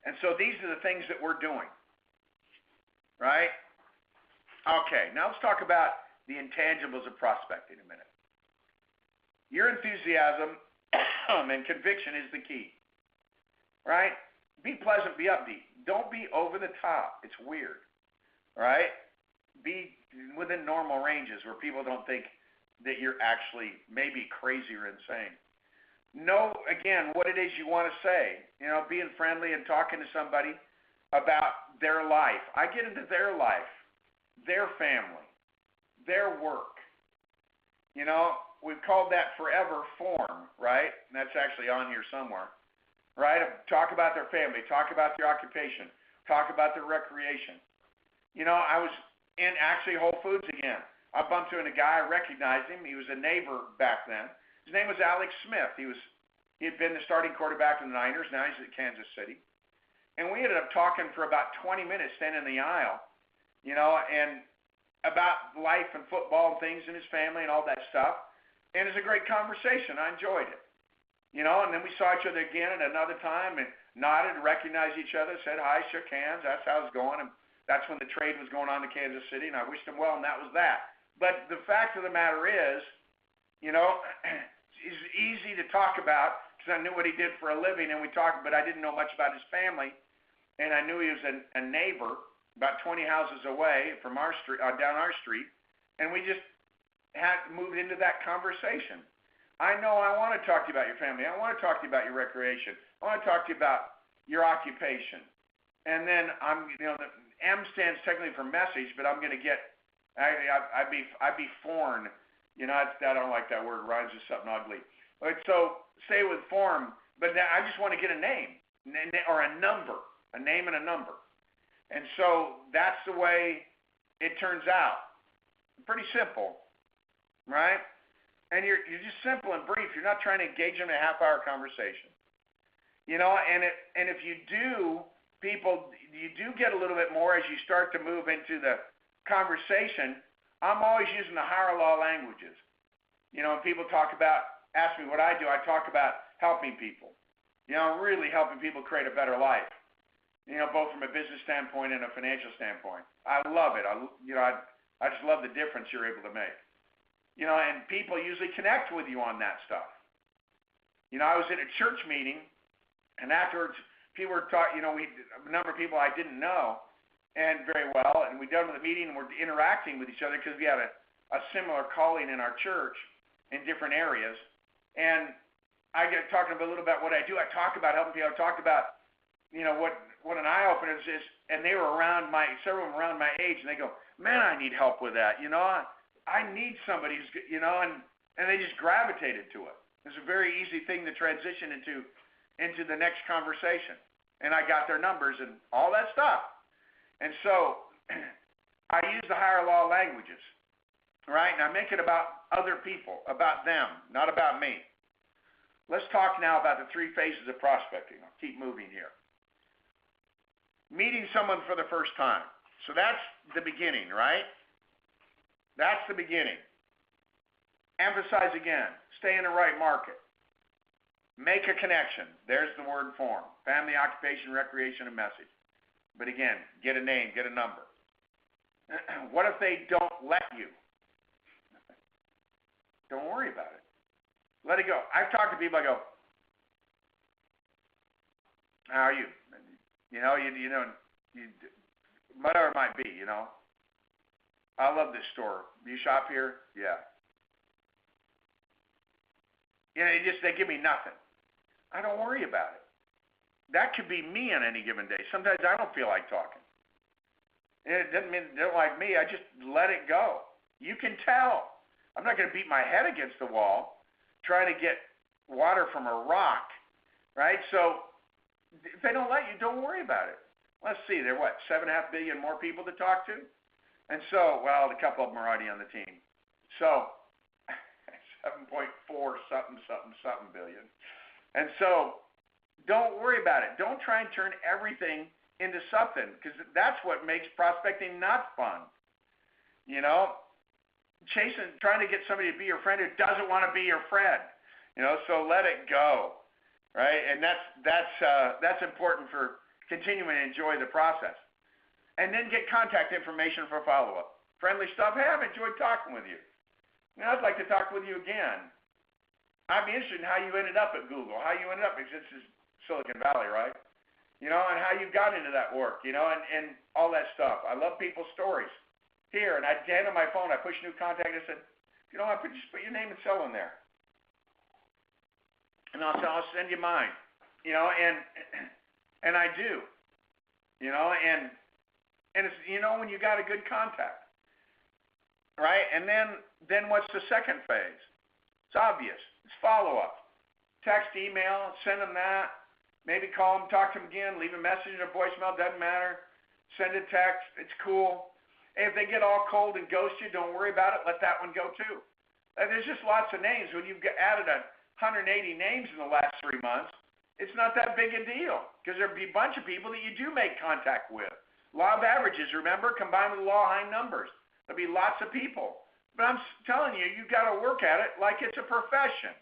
And so these are the things that we're doing. Right? Okay, now let's talk about the intangibles of prospecting a minute. Your enthusiasm and conviction is the key. Right? Be pleasant, be upbeat. Don't be over the top. It's weird. Right? Be within normal ranges where people don't think that you're actually maybe crazy or insane. know, again, what it is you want to say. You know, being friendly and talking to somebody about their life. I get into their life, their family, their work. You know, we've called that forever form, right? And that's actually on here somewhere, right? Talk about their family, talk about their occupation, talk about their recreation. You know, I was in actually Whole Foods again. I bumped into a guy, I recognized him. He was a neighbor back then. His name was Alex Smith. He had been the starting quarterback in the Niners. Now he's at Kansas City. And we ended up talking for about 20 minutes standing in the aisle, you know, and about life and football and things and his family and all that stuff. And it was a great conversation. I enjoyed it. You know, and then we saw each other again at another time and nodded, recognized each other, said hi, shook hands. That's how it was going. And that's when the trade was going on to Kansas City, and I wished him well, and that was that. But the fact of the matter is, you know, it's easy to talk about because I knew what he did for a living, and we talked, but I didn't know much about his family, and I knew he was a neighbor about 20 houses away from our street, down our street, and we just had moved into that conversation. I know I want to talk to you about your family. I want to talk to you about your recreation. I want to talk to you about your occupation. And then the M stands technically for message, but I'm going to get, I'd be foreign. You know, I don't like that word. It rhymes with something ugly. But so say with form, but I just want to get a name or a number, a name and a number. And so that's the way it turns out. Pretty simple, right? And you're just simple and brief. You're not trying to engage them in a half-hour conversation. You know, and if you do, you do get a little bit more as you start to move into the conversation. I'm always using the higher law languages. You know, when people ask me what I do, I talk about helping people. You know, really helping people create a better life. You know, both from a business standpoint and a financial standpoint. I love it. I just love the difference you're able to make. You know, and people usually connect with you on that stuff. You know, I was at a church meeting, and afterwards, people were talking, you know, a number of people I didn't know and very well, and we done with the meeting, and we're interacting with each other because we had a similar calling in our church in different areas. And I get talking a little about what I do. I talk about helping people. I talked about, you know, what an eye-opener is, and they were several of them around my age, and they go, man, I need help with that. You know, I need somebody who's, you know, and they just gravitated to it. It's a very easy thing to transition into the next conversation. And I got their numbers and all that stuff. And so I use the higher law languages, right? And I make it about other people, about them, not about me. Let's talk now about the 3 phases of prospecting. I'll keep moving here. Meeting someone for the first time. So that's the beginning, right? That's the beginning. Emphasize again. Stay in the right market. Make a connection. There's the word form. Family, occupation, recreation, and message. But again, get a name, get a number. What if they don't let you? Don't worry about it. Let it go. I've talked to people, I go, how are you? You know, whatever it might be, you know. I love this store. You shop here? Yeah. You know, they give me nothing. I don't worry about it. That could be me on any given day. Sometimes I don't feel like talking. And it doesn't mean they don't like me. I just let it go. You can tell. I'm not going to beat my head against the wall trying to get water from a rock, right? So if they don't let you, don't worry about it. Let's see, there are 7.5 billion more people to talk to? And so, well, a couple of them are already on the team. So 7.4 something billion. And so don't worry about it. Don't try and turn everything into something, because that's what makes prospecting not fun. You know, trying to get somebody to be your friend who doesn't want to be your friend. You know, so let it go, right? And that's important for continuing to enjoy the process. And then get contact information for follow-up. Friendly stuff. Hey, I've enjoyed talking with you. You know, I'd like to talk with you again. I'd be interested in how you ended up at Google, how you ended up, because this is Silicon Valley, right? You know, and how you got into that work, you know, and all that stuff. I love people's stories. Here, and I hand on my phone, I push new contact, and I said, you know what, just put your name and cell in there. And I'll say, I'll send you mine, and I do, and it's, when you got a good contact, right? And then what's the second phase? It's obvious. It's follow-up. Text, email, send them that. Maybe call them, talk to them again, leave a message or voicemail, doesn't matter. Send a text, it's cool. And if they get all cold and ghost you, don't worry about it. Let that one go too. There's just lots of names. When you've added 180 names in the last 3 months, it's not that big a deal because there'll be a bunch of people that you do make contact with. Law of averages, remember, combined with the law of high numbers. There'll be lots of people. But I'm telling you, you've got to work at it like it's a profession.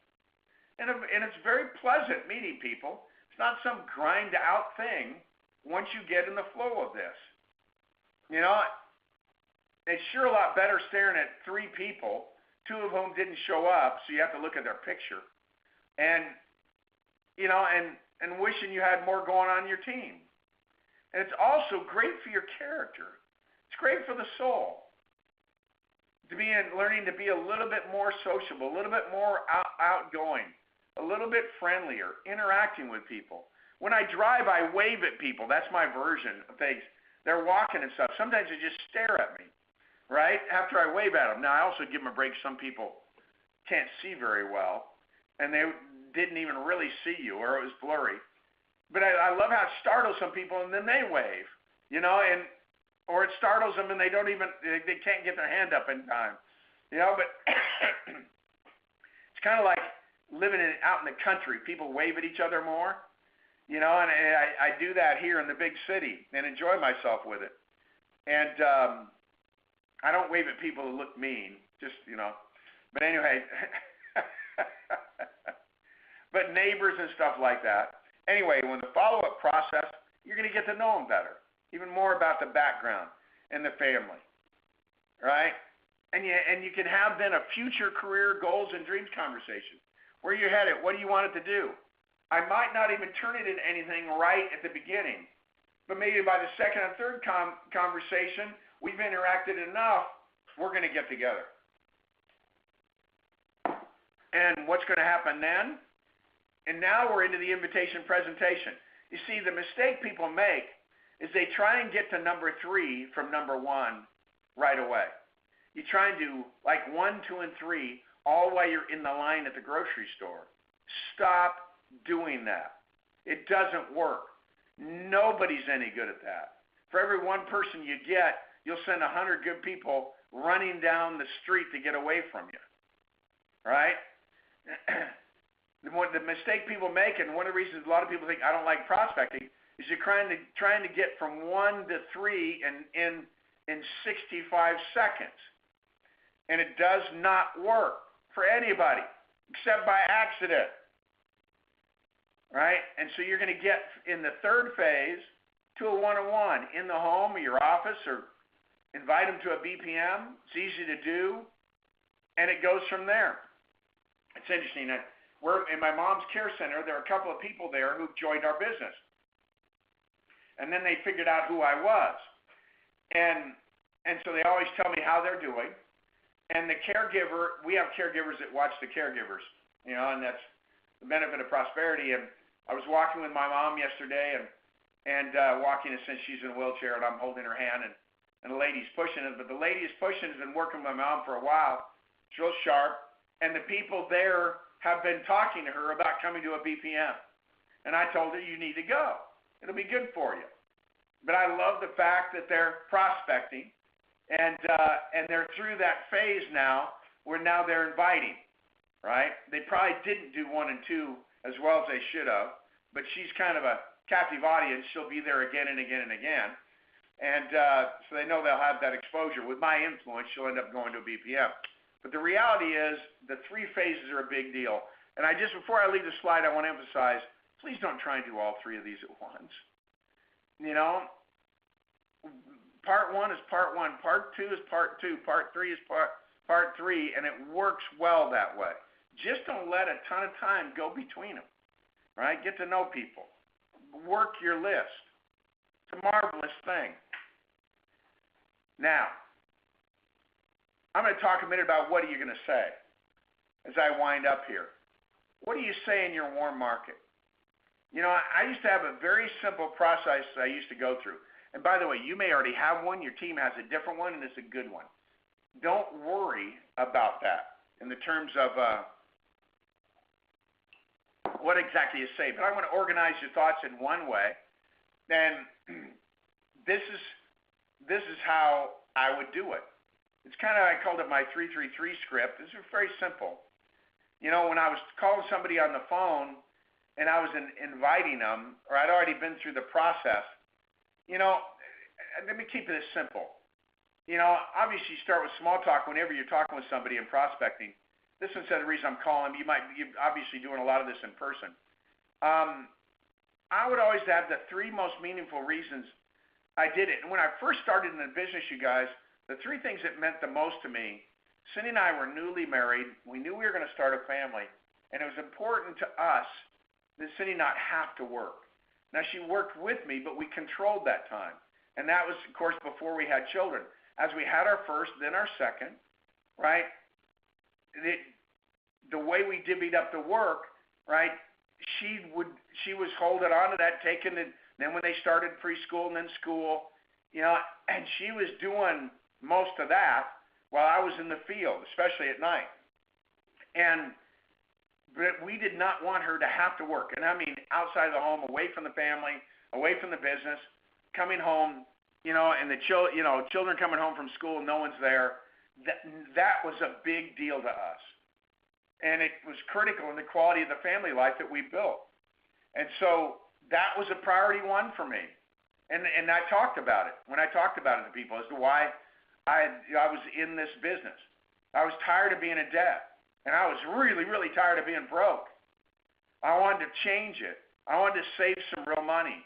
And it's very pleasant meeting people. It's not some grind out thing once you get in the flow of this. It's sure a lot better staring at 3 people, 2 of whom didn't show up, so you have to look at their picture. And wishing you had more going on in your team. And it's also great for your character. It's great for the soul. Learning to be a little bit more sociable, a little bit more outgoing, a little bit friendlier, interacting with people. When I drive, I wave at people. That's my version of things. They're walking and stuff. Sometimes they just stare at me, right, after I wave at them. Now, I also give them a break. Some people can't see very well, and they didn't even really see you, or it was blurry. But I love how it startles some people, and then they wave, or it startles them, and they can't get their hand up in time, But it's kind of like living out in the country. People wave at each other more, and I do that here in the big city and enjoy myself with it. And I don't wave at people who look mean, just, But anyway, but neighbors and stuff like that. Anyway, when the follow-up process, you're going to get to know them better, even more about the background and the family, right? And you can have then a future career goals and dreams conversation. Where you headed? What do you want it to do? I might not even turn it into anything right at the beginning, but maybe by the second and third conversation, we've interacted enough, we're going to get together. And what's going to happen then? And now we're into the invitation presentation. You see, the mistake people make is they try and get to number 3 from number 1 right away. You try and do like 1, 2, and 3 all while you're in the line at the grocery store. Stop doing that. It doesn't work. Nobody's any good at that. For every 1 person you get, you'll send 100 good people running down the street to get away from you. Right? The mistake people make, and one of the reasons a lot of people think I don't like prospecting, is you're trying to get from 1 to 3 in 65 seconds. And it does not work for anybody, except by accident. Right? And so you're going to get in the third phase to a one-on-one in the home or your office, or invite them to a BPM. It's easy to do, and it goes from there. It's interesting. We're in my mom's care center. There are a couple of people there who joined our business. And then they figured out who I was. And so they always tell me how they're doing. And the caregiver, we have caregivers that watch the caregivers, and that's the benefit of prosperity. And I was walking with my mom yesterday and walking since she's in a wheelchair, and I'm holding her hand, and the lady's pushing it. But the lady is pushing has been working with my mom for a while. She's real sharp. And the people there have been talking to her about coming to a BPM. And I told her, you need to go. It'll be good for you. But I love the fact that they're prospecting, and they're through that phase now where now they're inviting, right? They probably didn't do 1 and 2 as well as they should have, but she's kind of a captive audience. She'll be there again and again and again. And so they know they'll have that exposure. With my influence, she'll end up going to a BPM. But the reality is the 3 phases are a big deal. And before I leave the slide, I want to emphasize, please don't try and do all 3 of these at once. Part 1 is part 1. Part 2 is part 2. Part 3 is part 3. And it works well that way. Just don't let a ton of time go between them. Right? Get to know people. Work your list. It's a marvelous thing. Now, I'm going to talk a minute about what are you going to say as I wind up here. What do you say in your warm market? You know, I used to have a very simple process I used to go through. And by the way, you may already have one. Your team has a different one, and it's a good one. Don't worry about that in the terms of what exactly you say. But I want to organize your thoughts in one way. And this is how I would do it. It's kind of, I called it my 333 script. This is very simple. You know, when I was calling somebody on the phone and I was inviting them, or I'd already been through the process, you know, let me keep this simple. You know, obviously you start with small talk whenever you're talking with somebody and prospecting. This is the reason I'm calling. You're obviously doing a lot of this in person. I would always have the three most meaningful reasons I did it. And when I first started in the business, you guys, the three things that meant the most to me, Cindy and I were newly married. We knew we were going to start a family. And it was important to us that Cindy not have to work. Now, she worked with me, but we controlled that time. And that was, of course, before we had children. As we had our first, then our second, right, the way we divvied up the work, right, she was holding on to that, taking it. Then when they started preschool and then school, you know, and she was doing most of that while I was in the field, especially at night. But we did not want her to have to work. And I mean outside of the home, away from the family, away from the business, coming home, you know, and children coming home from school, no one's there. That was a big deal to us. And it was critical in the quality of the family life that we built. And so that was a priority one for me. And I talked about it when I talked about it to people as to why I was in this business. I was tired of being in debt. And I was really, really tired of being broke. I wanted to change it. I wanted to save some real money.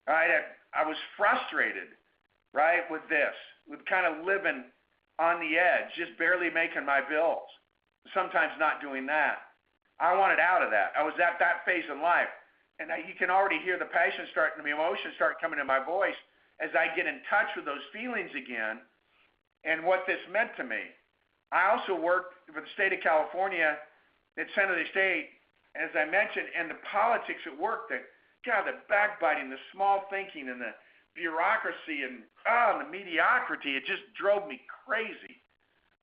Right? I was frustrated, right, with this, with kind of living on the edge, just barely making my bills, sometimes not doing that. I wanted out of that. I was at that phase in life. And you can already hear the passion start and the emotion start coming in my voice as I get in touch with those feelings again and what this meant to me. I also worked for the state of California at Senator State, as I mentioned, and the politics at work, the backbiting, the small thinking, and the bureaucracy, and the mediocrity, it just drove me crazy,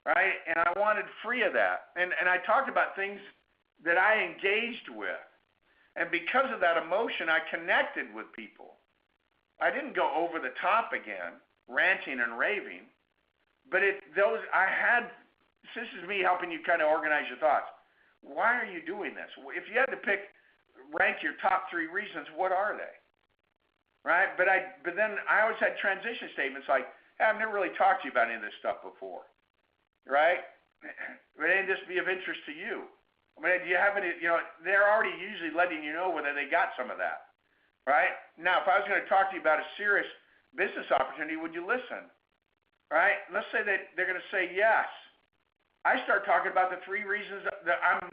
right? And I wanted free of that. And I talked about things that I engaged with. And because of that emotion, I connected with people. I didn't go over the top again, ranting and raving, but this is me helping you kind of organize your thoughts. Why are you doing this? If you had to rank your top three reasons, what are they? Right? But then I always had transition statements like, hey, I've never really talked to you about any of this stuff before. Right? But it'd just be of interest to you. I mean, do you have any, they're already usually letting you know whether they got some of that. Right? Now, if I was going to talk to you about a serious business opportunity, would you listen? Right? Let's say that they're going to say yes. I start talking about the three reasons that I'm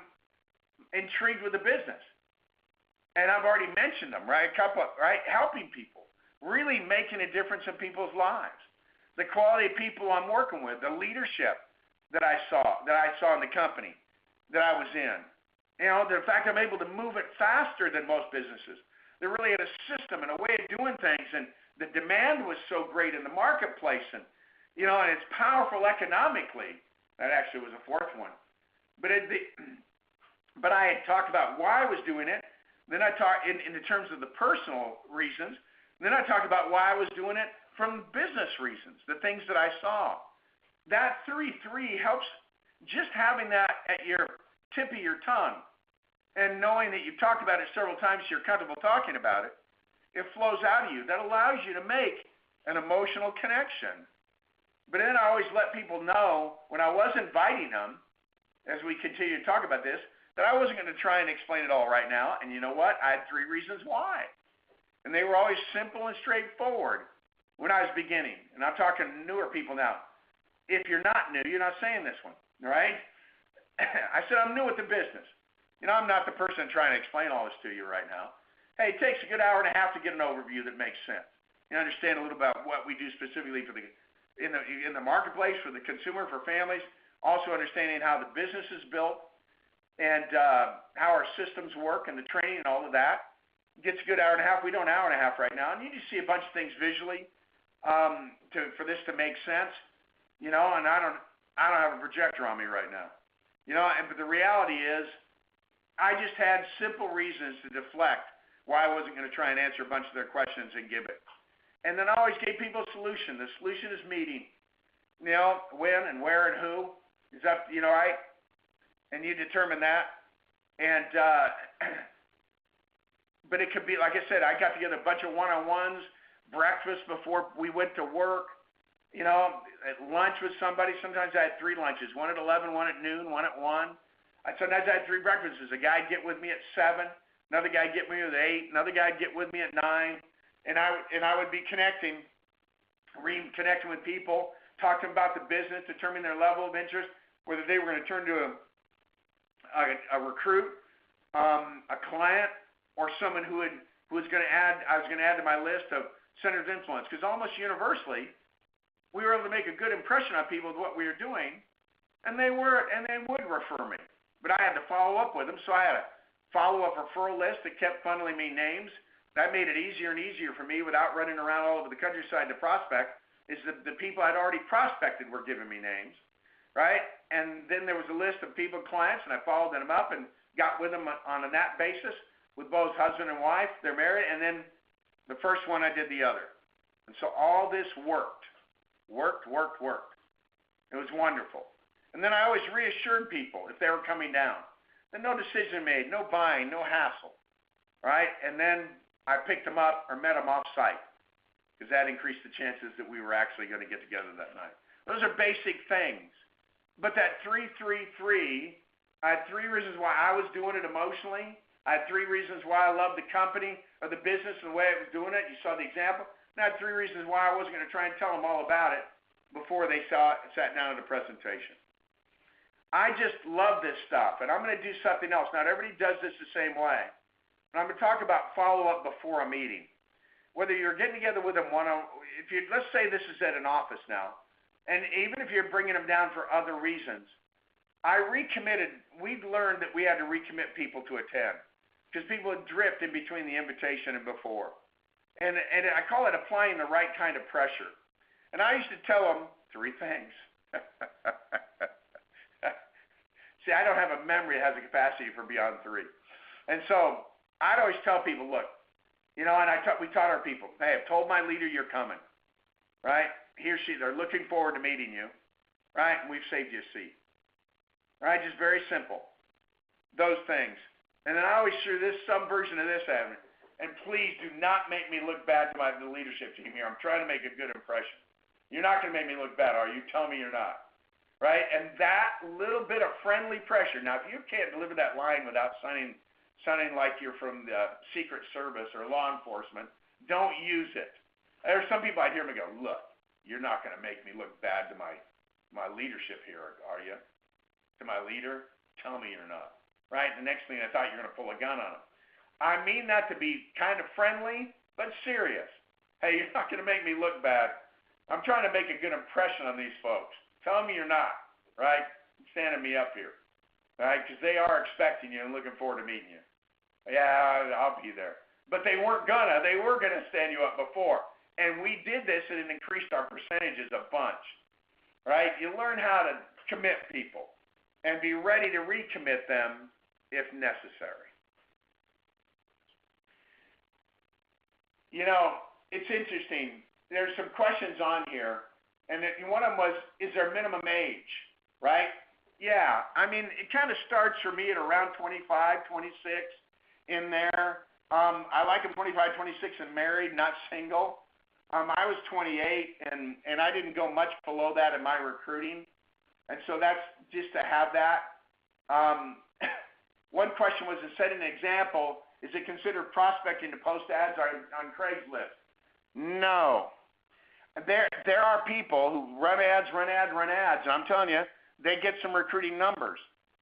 intrigued with the business. And I've already mentioned them, right? Helping people, really making a difference in people's lives. The quality of people I'm working with, the leadership that I saw in the company that I was in. The fact I'm able to move it faster than most businesses. They really had a system and a way of doing things, and the demand was so great in the marketplace, and it's powerful economically. That actually was a fourth one. But I had talked about why I was doing it. Then I talked in terms of the personal reasons. Then I talked about why I was doing it from business reasons, the things that I saw. That 3-3 helps, just having that at your tip of your tongue and knowing that you've talked about it several times, you're comfortable talking about it, it flows out of you. That allows you to make an emotional connection. But then I always let people know when I was inviting them, as we continue to talk about this, that I wasn't going to try and explain it all right now. And you know what? I had three reasons why. And they were always simple and straightforward when I was beginning. And I'm talking to newer people now. If you're not new, you're not saying this one, all right? I said, I'm new at the business. I'm not the person trying to explain all this to you right now. Hey, it takes a good hour and a half to get an overview that makes sense. You understand a little about what we do specifically for in the marketplace, for the consumer, for families, also understanding how the business is built. and how our systems work and the training and all of that. Gets a good hour and a half. We do an hour and a half right now, and you just see a bunch of things visually for this to make sense, and I don't have a projector on me right now, but the reality is I just had simple reasons to deflect why I wasn't going to try and answer a bunch of their questions and give it. And then I always gave people a solution. The solution is meeting, when and where and who is up, right? And you determine that. And, but it could be, like I said, I got together a bunch of one-on-ones, breakfast before we went to work, at lunch with somebody. Sometimes I had 3 lunches, one at 11, one at noon, one at 1. Sometimes I had 3 breakfasts. A guy'd get with me at 7, another guy'd get with me at 8, another guy'd get with me at 9, and I would be reconnecting with people, talk to them about the business, determine their level of interest, whether they were going to turn to a recruit, a client, or someone who was going to add. I was going to add to my list of centers of influence, because almost universally, we were able to make a good impression on people with what we were doing, and they would refer me. But I had to follow up with them, so I had a follow-up referral list that kept funneling me names. That made it easier and easier for me without running around all over the countryside to prospect, is the people I'd already prospected were giving me names, right? And then there was a list of people, clients, and I followed them up and got with them on a that basis with both husband and wife. They're married, and then the first one I did the other. And so all this worked. It was wonderful. And then I always reassured people if they were coming down that no decision made, no buying, no hassle, right? And then I picked them up or met them off-site, because that increased the chances that we were actually going to get together that night. Those are basic things. But that 3-3-3, I had 3 reasons why I was doing it emotionally. I had 3 reasons why I loved the company or the business and the way it was doing it. You saw the example. And I had 3 reasons why I wasn't going to try and tell them all about it before they sat down at a presentation. I just love this stuff, and I'm going to do something else. Not everybody does this the same way. But I'm going to talk about follow-up before a meeting. Whether you're getting together with them let's say this is at an office now, and even if you're bringing them down for other reasons, we'd learned that we had to recommit people to attend, because people would drift in between the invitation and before. And I call it applying the right kind of pressure. And I used to tell them 3 things. See, I don't have a memory that has a capacity for beyond 3. And so I'd always tell people, look, and we taught our people, hey, I've told my leader you're coming, right? He or she, they're looking forward to meeting you, right? And we've saved you a seat, right? Just very simple, those things. And then I always threw some version of this at me. And please do not make me look bad to the leadership team here. I'm trying to make a good impression. You're not going to make me look bad, are you? Tell me you're not, right? And that little bit of friendly pressure. Now, if you can't deliver that line without sounding like you're from the Secret Service or law enforcement, don't use it. There's some people I'd hear me go, look, you're not going to make me look bad to my leadership here, are you? To my leader? Tell me you're not, right? The next thing I thought you're going to pull a gun on them. I mean that to be kind of friendly, but serious. Hey, you're not going to make me look bad. I'm trying to make a good impression on these folks. Tell me you're not, right? Standing me up here, right? Because they are expecting you and looking forward to meeting you. Yeah, I'll be there. But they were going to stand you up before. And we did this, and it increased our percentages a bunch, right? You learn how to commit people and be ready to recommit them if necessary. It's interesting. There's some questions on here, and one of them was, is there a minimum age, right? Yeah, I mean, it kind of starts for me at around 25, 26 in there. I like them 25, 26 and married, not single. I was 28, and I didn't go much below that in my recruiting, and so that's just to have that. One question was, to set an example, is it considered prospecting to post ads on Craigslist? No. There are people who run ads, and I'm telling you, they get some recruiting numbers,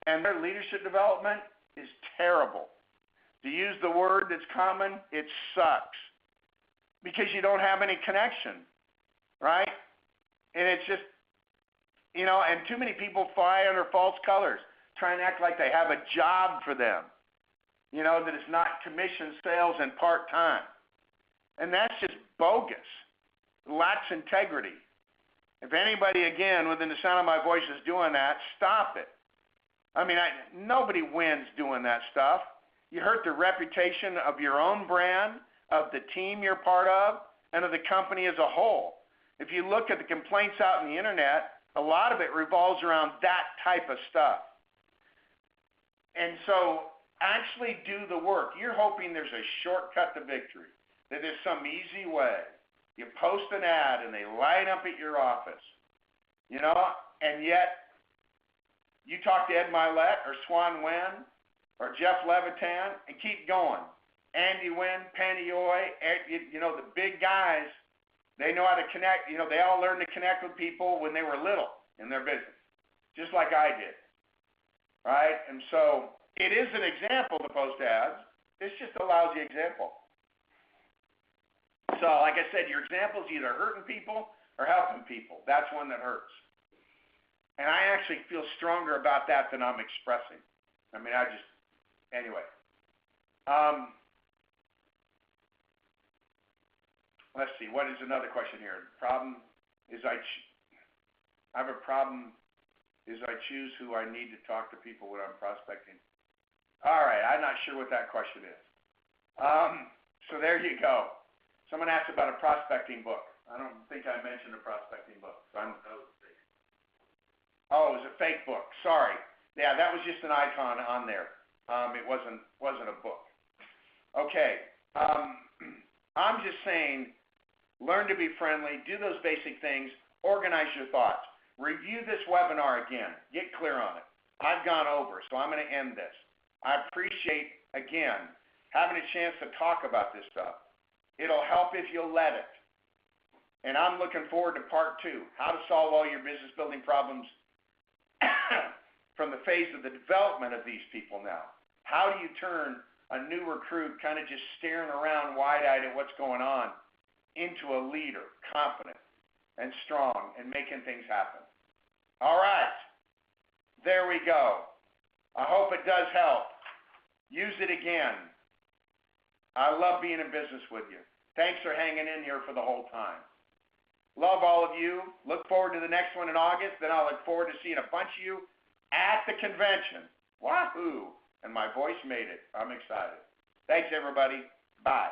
and their leadership development is terrible. To use the word that's common, it sucks, because you don't have any connection, right? And it's just, and too many people fly under false colors. try and act like they have a job for them. You know, that it's not commission sales and part-time. And that's just bogus. It lacks integrity. If anybody, again, within the sound of my voice is doing that, stop it. I mean, nobody wins doing that stuff. You hurt the reputation of your own brand, of the team you're part of, and of the company as a whole. If you look at the complaints out on the internet, a lot of it revolves around that type of stuff. And so actually do the work. You're hoping there's a shortcut to victory, that there's some easy way. You post an ad and they line up at your office, you know, and yet you talk to Ed Milet or Swan Nguyen or Jeff Levitan and keep going. Andy Nguyen, Panioy, you know, the big guys, they know how to connect. You know, they all learned to connect with people when they were little in their business, just like I did, right? And so it is an example to post ads. It's just a lousy example. So, like I said, your example is either hurting people or helping people. That's one that hurts. And I actually feel stronger about that than I'm expressing. I mean, anyway. Let's see, what is another question here? The problem is I have a problem is I choose who I need to talk to people when I'm prospecting. All right, I'm not sure what that question is. So there you go. Someone asked about a prospecting book. I don't think I mentioned a prospecting book. So it was a fake book. Sorry. Yeah, that was just an icon on there. It wasn't a book. Okay. I'm just saying, learn to be friendly, do those basic things, organize your thoughts. Review this webinar again. Get clear on it. I've gone over, so I'm going to end this. I appreciate, again, having a chance to talk about this stuff. It'll help if you'll let it. And I'm looking forward to part 2, how to solve all your business building problems from the phase of the development of these people now. How do you turn a new recruit kind of just staring around wide-eyed at what's going on into a leader, confident and strong and making things happen? All right. There we go. I hope it does help. Use it again. I love being in business with you. Thanks for hanging in here for the whole time. Love all of you. Look forward to the next one in August. Then I'll look forward to seeing a bunch of you at the convention. Wahoo! And my voice made it. I'm excited. Thanks, everybody. Bye.